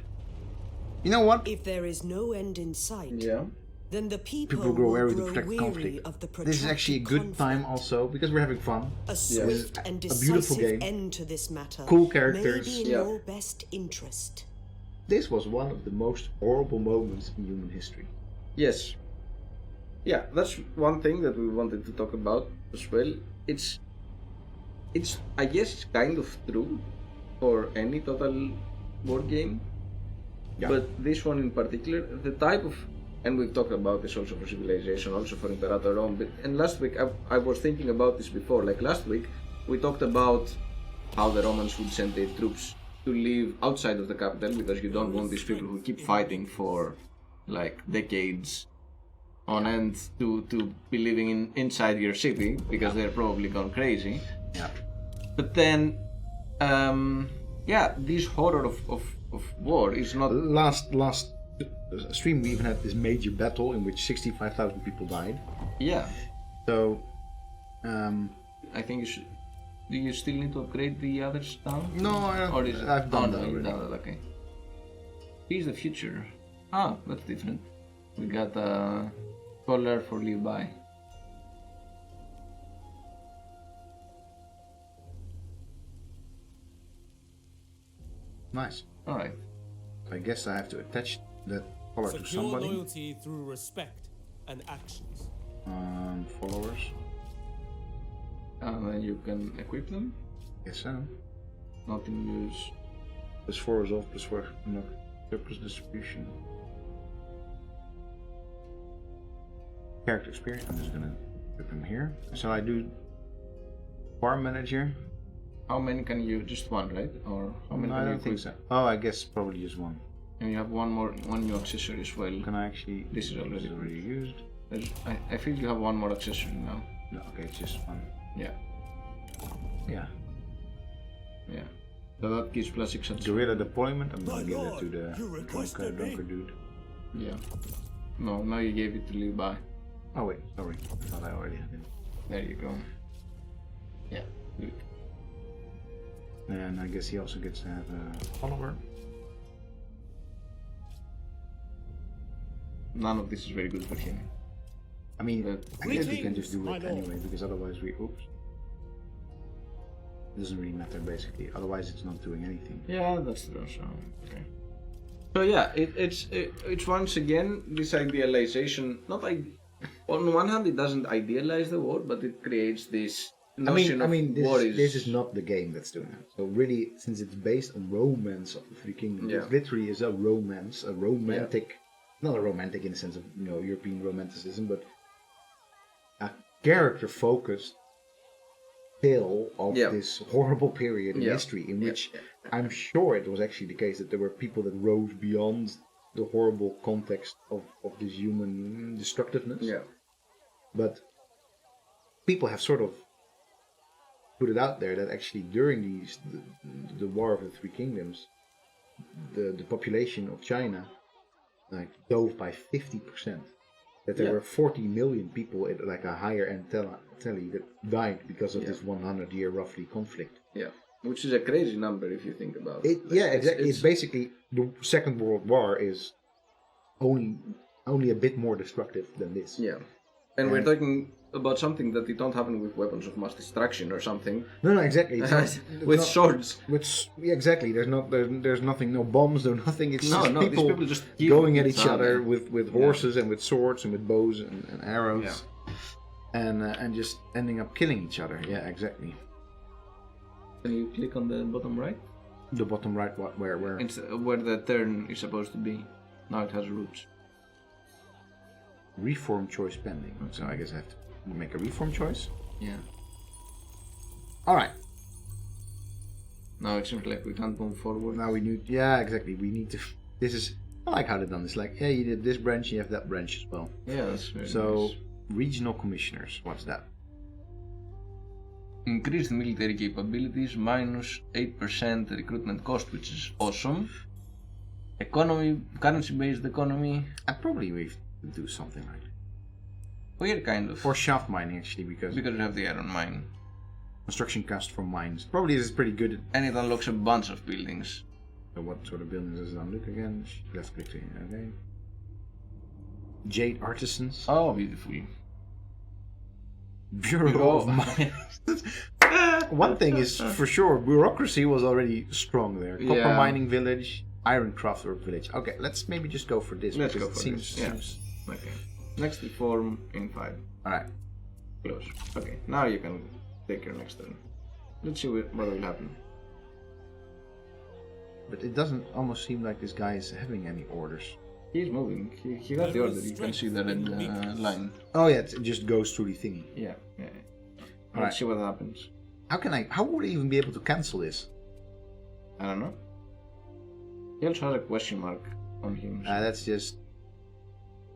You know what? If there is no end in sight, Yeah. then the people, People grow will weary grow to protect weary conflict. of the This is actually a good protracted time conflict. also because we're having fun. A swift and A beautiful decisive game. end to this matter. Cool characters. May be in Yeah. your best interest. This was one of the most horrible moments in human history. Yes. Yeah, that's one thing that we wanted to talk about as well. It's I guess it's kind of true for any total war game. Yeah. But this one in particular, the type of, and we've talked about this also for Civilization, also for Imperator Rome, but, and last week I was thinking about this before, like last week we talked about how the Romans would send their troops to live outside of the capital because you don't want these people who keep fighting for like decades on end to be living inside your city because they're probably gone crazy. Yeah. But then, yeah, this horror of war is not. Last stream we even had this major battle in which 65,000 people died. Yeah, So, I think you should. Do you still need to upgrade the others down? no, Or is I've done that you've already. done that, okay. Here's the future. Ah, that's different. We got a collar for Levi. Nice. Alright. I guess I have to attach that collar to Secure somebody. loyalty through respect. and actions. Followers. And then you can equip them. Guess so. Not in use. +4 resolve, +4 unlock. Surplus distribution. Character experience. I'm just gonna put them here. Shall I do farm manager? How many can you? Just one, right? Or how many No, can I you don't think equip? so. Oh, I guess probably just one. And you have one new accessory as well. Can I actually? This is already used. I feel you have one more accessory now. No, okay, it's just one. Yeah. Yeah. Yeah. So that gives +6 at Guerrilla deployment. I'm My gonna give that lord, to the you requested me. drunker dude. Yeah. No, now you gave it to Levi. Oh wait, sorry. I thought I already had it. There you go. Yeah. Good. And I guess he also gets to have a follower. None of this is very good for him. I mean, I guess we can Greetings, just do my it lord. anyway, because otherwise we... Oops. It doesn't really matter, basically. Otherwise it's not doing anything. Yeah, that's true. So okay. So yeah, it's once again this idealization. On one hand, it doesn't idealize the war, but it creates this notion of war this is not the game that's doing it. So really, since it's based on romance of the Three Kingdoms, Yeah. it literally is a romance, a romantic, not a romantic in the sense of European romanticism, but a character-focused tale of Yeah. this horrible period in Yeah. history, in Yeah. which I'm sure it was actually the case that there were people that rose beyond the horrible context of this human destructiveness. Yeah. But people have sort of put it out there that actually during the War of the Three Kingdoms, the population of China dove by 50%. That there Yeah. were 40 million people at like a higher end tally that died because of Yeah. this 100-year roughly conflict. Yeah. Which is a crazy number if you think about it. Yeah, exactly. It's basically the Second World War is only a bit more destructive than this. Yeah. And we're talking about something that it don't happen with weapons of mass destruction or something. No, exactly. It's not, With it's not- swords. Yeah, exactly. There's nothing, no bombs, no nothing. It's No, just no, these people, people just kill going at each each other other. with horses and with swords and with bows and arrows, Yeah. and just ending up killing each other. Yeah, exactly. Can you click on the bottom right? The bottom right, where? It's where the turn is supposed to be. Now it has roots. Reform choice pending. So I guess I have to make a reform choice. Yeah. All right. Now it seems like we can't move forward. Now we need. Yeah, exactly. We need to. This is. I like how they've done this. Like, yeah, you did this branch, you have that branch as well. Yeah, that's very So, nice. regional commissioners. What's that? Increased military capabilities, minus 8% recruitment cost, which is awesome. Economy, currency-based economy. And probably we do something like that. Weird kind of. For shaft mining, actually, because Because we have the iron mine. construction cost from mines. Probably this is pretty good. And it unlocks a bunch of buildings. So what sort of buildings does it unlock again? Left click here, okay. Jade artisans. Oh, beautiful. Bureau of Mines. One thing is for sure, bureaucracy was already strong there. Copper Yeah. mining village, iron craft work village. Okay, let's maybe just go for this. Let's because go it for seems, this, yeah. seems- Okay. Next reform in 5. Alright. Close. Okay, now you can take your next turn. Let's see what will happen. But it doesn't almost seem like this guy is having any orders. He's moving. He got the order. You can see the red line. Oh yeah, it just goes through the thingy. Yeah. Alright. Let's see what happens. How would I even be able to cancel this? I don't know. He also has a question mark on him. That's just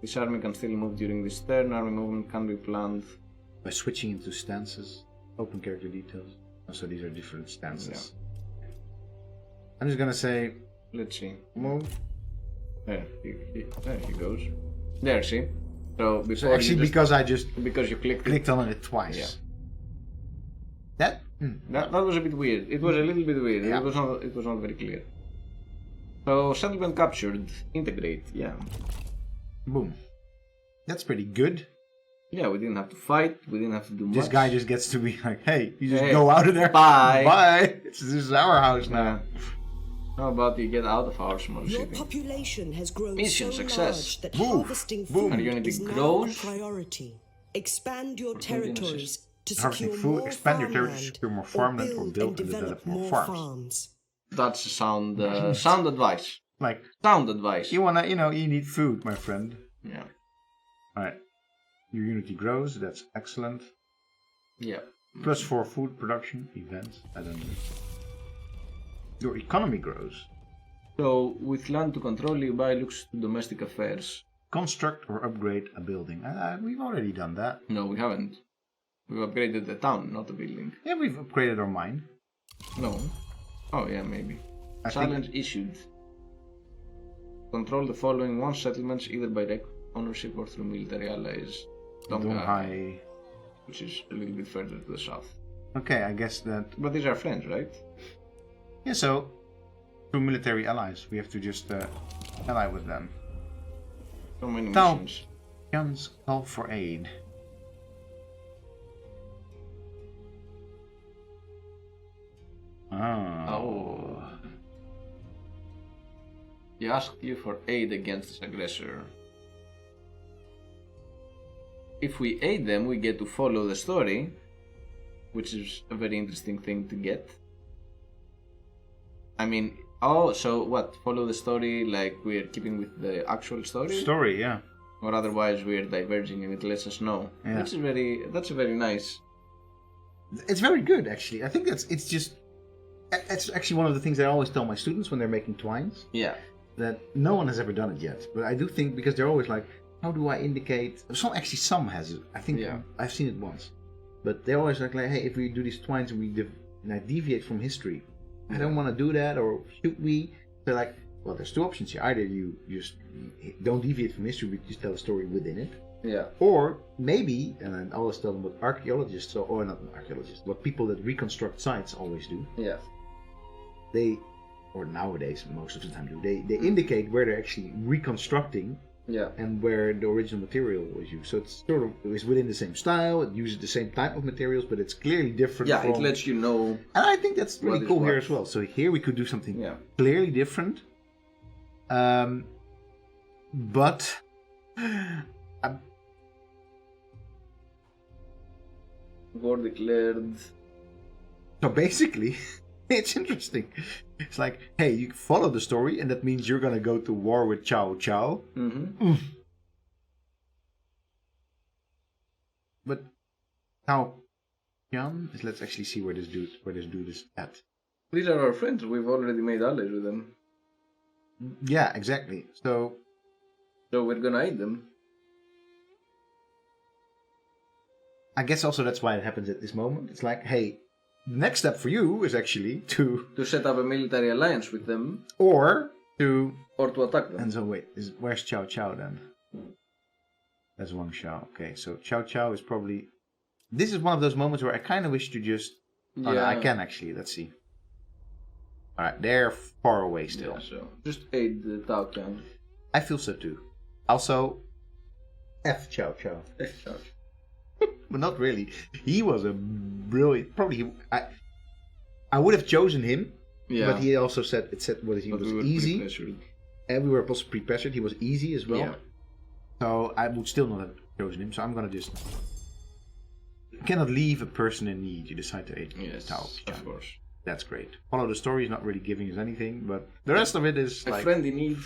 This army can still move during this turn. Army movement can be planned. by switching into stances. Open character details. Oh, so these are different stances. I'm just gonna say Let's see. move. There he goes. There, see? So before Actually, you just, because I just because you clicked it, clicked on it twice. Yeah. That was a bit weird. It was a little bit weird. Yeah. It was not very clear. So settlement captured. Integrate. Yeah. Boom. That's pretty good. Yeah, we didn't have to fight. We didn't have to do much. This guy just gets to be like, hey, you just Hey, go out of there. bye. Bye. This is our house now. How about you get out of our small Your city? population has grown Mission so success. large that Move. harvesting Boom. food Our unity is now a grows. priority. Expand your food territories to Harvesting secure food, more expand your territories, farmland, secure more farmland, or build and develop develop more more farms. That's sound advice. Like, Sound advice. you wanna, you need food, my friend. Yeah. Alright. Your unity grows, that's excellent. Yeah. Plus 4 food production, events, I don't know. Your economy grows. So, with land to control, you buy looks to domestic affairs. Construct or upgrade a building. We've already done that. No, we haven't. We've upgraded the town, not the building. Yeah, we've upgraded our mine. No. Oh, yeah, maybe. I Challenge issued. Control the following one settlements either by direct ownership or through military allies. Donghai. Which is a little bit further to the south. Okay, I guess that. But these are friends, right? Yeah, so through military allies, we have to just ally with them. So many Now- missions. Guns call for aid. Oh. He asked you for aid against this aggressor. If we aid them, we get to follow the story, which is a very interesting thing to get. I mean, oh, so what? Follow the story like we're keeping with the actual story? Story, yeah. Or otherwise we're diverging and it lets us know. Yeah. That's a very nice. It's very good, actually. I think it's actually one of the things I always tell my students when they're making twines, Yeah. that no one has ever done it yet. But I do think, because they're always like, how do I indicate? Some has it. I think Yeah. I've seen it once. But they're always like, hey, if we do these twines and we deviate from history, I don't want to do that, or should we? They're like, well, there's two options here. Either you just don't deviate from history, but just tell a story within it. Yeah. Or maybe, and I always tell them what archaeologists, or not archaeologists, what people that reconstruct sites always do. Yeah. Or nowadays, most of the time do, they indicate where they're actually reconstructing Yeah. and where the original material was used. So it's sort of, it's within the same style, it uses the same type of materials, but it's clearly different Yeah, from... it lets you know. And I think that's really what is cool here what. as well. So here we could do something Yeah. clearly different. But... War declared. So basically, it's interesting. It's like, hey, you follow the story, and that means you're gonna go to war with Cao Cao. Mm-hmm. But Cao Qian, let's actually see where this dude is at. These are our friends. We've already made allies with them. Yeah, exactly. So So we're gonna aid them. I guess also that's why it happens at this moment. It's like, hey, the next step for you is actually to To set up a military alliance with them or to attack them. and so wait, where's Cao Cao then? That's Wang Xiao. Okay, so Cao Cao is probably. This is one of those moments where I kind of wish to just. Oh, no, I can actually. Let's see. All right, they're far away still. Yeah, so just aid the Tao Qian. I feel so too. Also, F Cao Cao, but not really. He was a brilliant. Probably, I would have chosen him. Yeah. But he also said he But was we were easy, pre-pressured. and we were also pre-pressured. He was easy as well. Yeah. So I would still not have chosen him. So I'm gonna just. You cannot leave a person in need. You decide to aid Yes, Tao of Qian. course. That's great. Follow the story is not really giving us anything, but the rest of it is A like friend in need.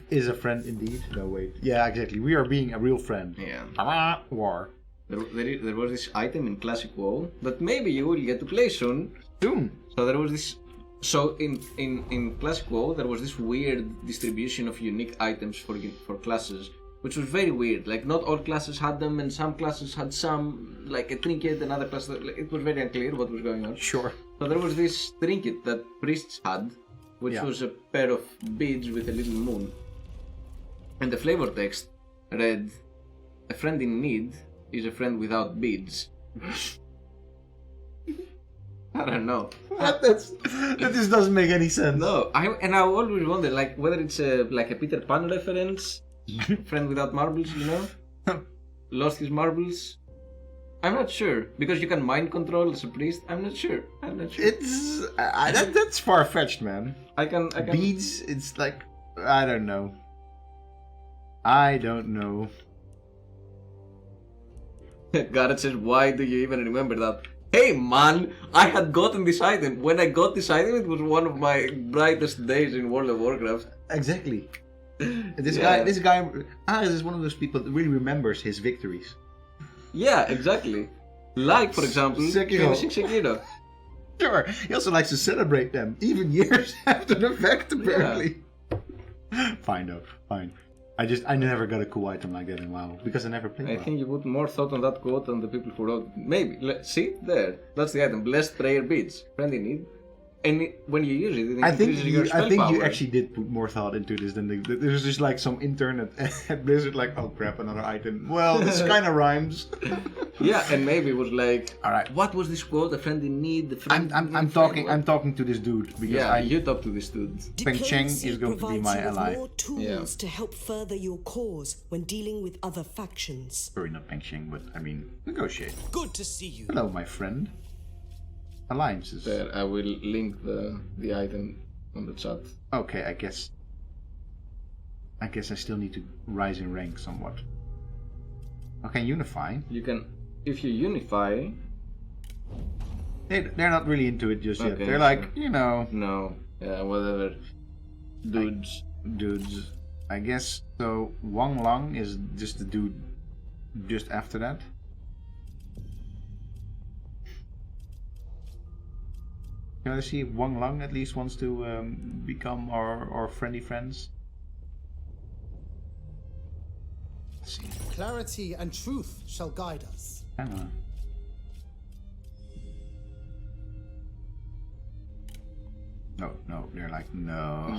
is a friend indeed. No wait. Yeah, exactly. We are being a real friend. Yeah. War. There was this item in Classic WoW that maybe you will get to play soon. Soon. So there was this. So in Classic WoW there was this weird distribution of unique items for classes, which was very weird. Like not all classes had them, and some classes had some, like a trinket, and other classes. It was very unclear what was going on. Sure. So there was this trinket that priests had, which Yeah. was a pair of beads with a little moon. And the flavor text read, "A friend in need is a friend without beads." I don't know. What? That just doesn't make any sense. No, I always wonder, like, whether it's like a Peter Pan reference, friend without marbles, you know, lost his marbles. I'm not sure because you can mind control as a priest. I'm not sure. It's that's far fetched, man. I can. Beads. It's like I don't know. Garrett says, "Why do you even remember that?" Hey man, I had gotten this item. When I got this item, it was one of my brightest days in World of Warcraft. Exactly. This guy, Aris is one of those people that really remembers his victories. Yeah, exactly. Like, for example, Sekiro. finishing Sekiro. Sure. He also likes to celebrate them, even years after the fact, apparently. Fine though, fine. I never got a cool item like that in WoW because I never played I WoW. think you put more thought on that quote than the people who wrote it. Maybe. See? There. That's the item. Blessed prayer beads. Friend in need. And when you use it, it increases your spell power. You actually did put more thought into this than there's just like some intern at Blizzard like, oh crap, another item. Well, this kind of rhymes. Yeah, and maybe it was like, all right, what was this quote? A friend in need. The friend I'm talking to this dude because you talk to this dude. Peng Cheng is going to be my ally. More tools to help further your cause when dealing with other factions. Sorry, not Peng Cheng, but I mean negotiate. Good to see you. Hello, my friend. Alliances. There, I will link the item on the chat. Okay, I guess I still need to rise in rank somewhat. Okay, unify. You can, if you unify. They're not really into it just yet. Okay, they're like, No, yeah, whatever. Dudes. I guess so. Wang Lang is just the dude just after that. Can I see if Wang Lang at least wants to become our friendly friends? Let's see. Clarity and truth shall guide us. Hang on. No, they're like, no.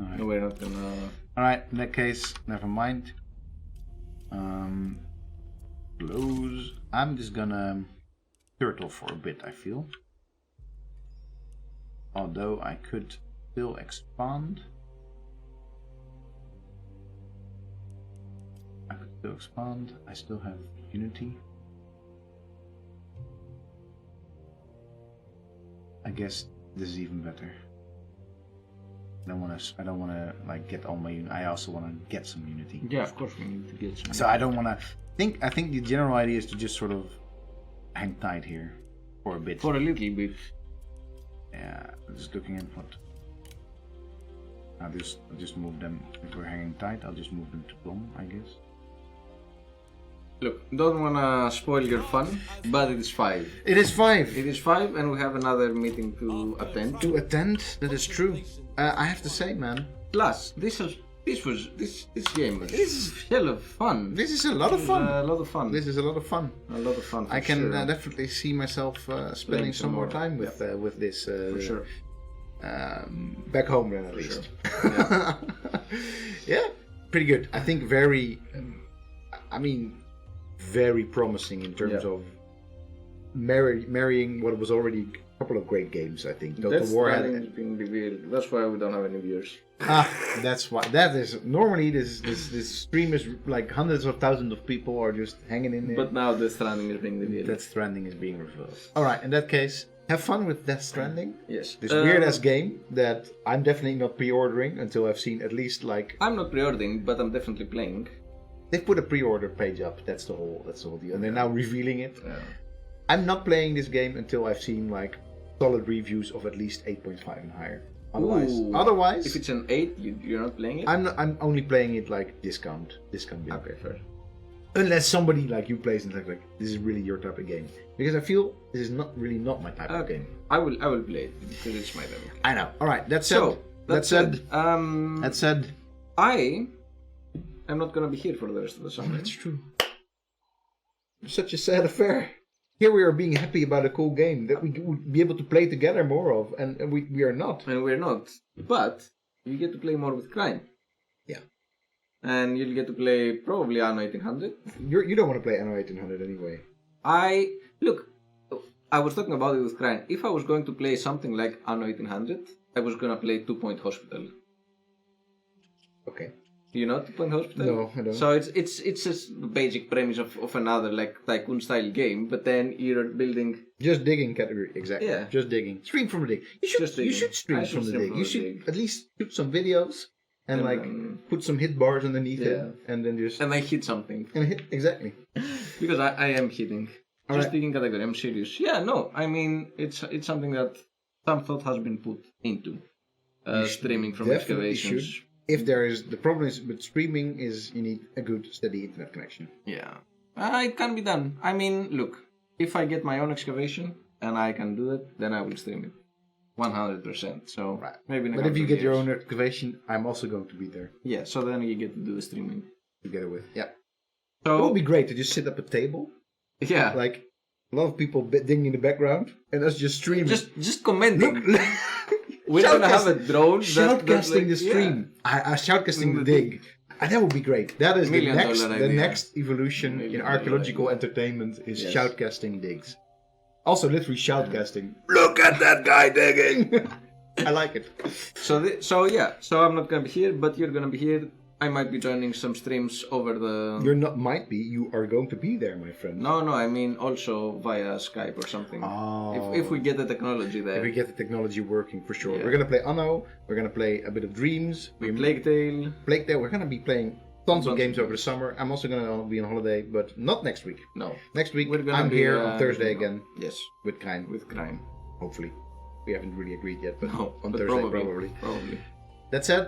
No, we're not gonna. Alright, in that case, never mind. Blows. I'm just gonna turtle for a bit, I feel. Although I could still expand. I still have unity. I guess this is even better. I don't wanna like get all my I also wanna get some unity. Yeah, of course we need to get some. So I don't wanna I think the general idea is to just sort of hang tight here for a bit. For a little bit. Yeah, just looking at what. I'll just move them. If we're hanging tight, I'll just move them to Plum, I guess. Look, don't wanna spoil your fun, but it is 5. It is 5. It is 5, and we have another meeting to attend. That is true. I have to say, man. Plus, this game was hell of fun. This is a lot of fun. A lot of fun. This is a lot of fun. A lot of fun. I can sure. definitely see myself spending some more time with this. For sure. Back home, then at least. Sure. Yeah. Yeah, pretty good. I think very. I mean, very promising in terms of marrying what was already a couple of great games. I think Total War had been revealed. That's why we don't have any viewers. That's why. That is normally this stream is like hundreds of thousands of people are just hanging in there. But now Death Stranding is being revealed. Death Stranding is being revealed. All right. In that case, have fun with Death Stranding. Yes. This weird ass game that I'm definitely not pre-ordering until I've seen at least like. I'm not pre-ordering, but I'm definitely playing. They put a pre-order page up. That's the whole deal, and they're now revealing it. Yeah. I'm not playing this game until I've seen like solid reviews of at least 8.5 and higher. Otherwise, if it's an 8, you're not playing it. I'm only playing it like discount game. Okay, fair. Unless somebody like you plays and like this is really your type of game, because I feel this is not my type of game. I will play it because it's my type of game. I know. All right. That said, I'm not gonna be here for the rest of the summer. That's true. Such a sad affair. Here we are being happy about a cool game that we would be able to play together more of, and we are not. And we're not. But you get to play more with Crime. Yeah. And you'll get to play probably Anno 1800. You don't want to play Anno 1800 anyway. Look, I was talking about it with Crime. If I was going to play something like Anno 1800, I was gonna play 2 Point Hospital. Okay. Do you know Two Point Hospital? No, I don't. So it's just the basic premise of another like tycoon style game, but then you're building. Just digging category, exactly. Yeah. Just digging. Stream from the dig. You Just should digging. stream I from should the stream dig. from You the should dig. at least shoot some videos and And like then- put some hit bars underneath Yeah. it, and then just And I hit something and hit exactly. because I am hitting. Just Alright. digging category. I'm serious. Yeah, no. I mean, it's something that some thought has been put into streaming from Definitely excavations. should. If there is the problem is with streaming is you need a good steady internet connection. Yeah, it can be done. I mean, look, if I get my own excavation and I can do it, then I will stream it, 100%. So Right. maybe. In a But if couple you of get your years. own excavation, I'm also going to be there Yeah, so then you get to do the streaming. together with. Yeah, it So would be great to just sit up a table, yeah, like a lot of people digging in the background, and us just streaming. just commenting. Look, We're gonna have a drone. shoutcasting like, the stream. Shoutcasting the dig. And that would be great. That is $1 million the idea. next evolution in $1 million archaeological idea. entertainment is Yes. shoutcasting digs. Also, literally shoutcasting. Look at that guy digging. I like it. So I'm not gonna be here, but you're gonna be here. I might be joining some streams over the. You're not. Might be. You are going to be there, my friend. No, I mean also via Skype or something. Oh. If we get the technology there. If we get the technology working, for sure. Yeah. We're gonna play Anno. We're gonna play a bit of Dreams. Plague Tale. Plague Tale. We're gonna be playing tons of Tons games of over the summer. I'm also gonna be on holiday, but not next week. No. Next week, We're gonna I'm be, here on Thursday no. again Yes, with Krijn. with crime. Hopefully. We haven't really agreed yet, but No, on but Thursday probably. probably. That's it.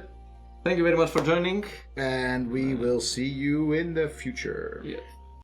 Thank you very much for joining. And we will see you in the future. Yes.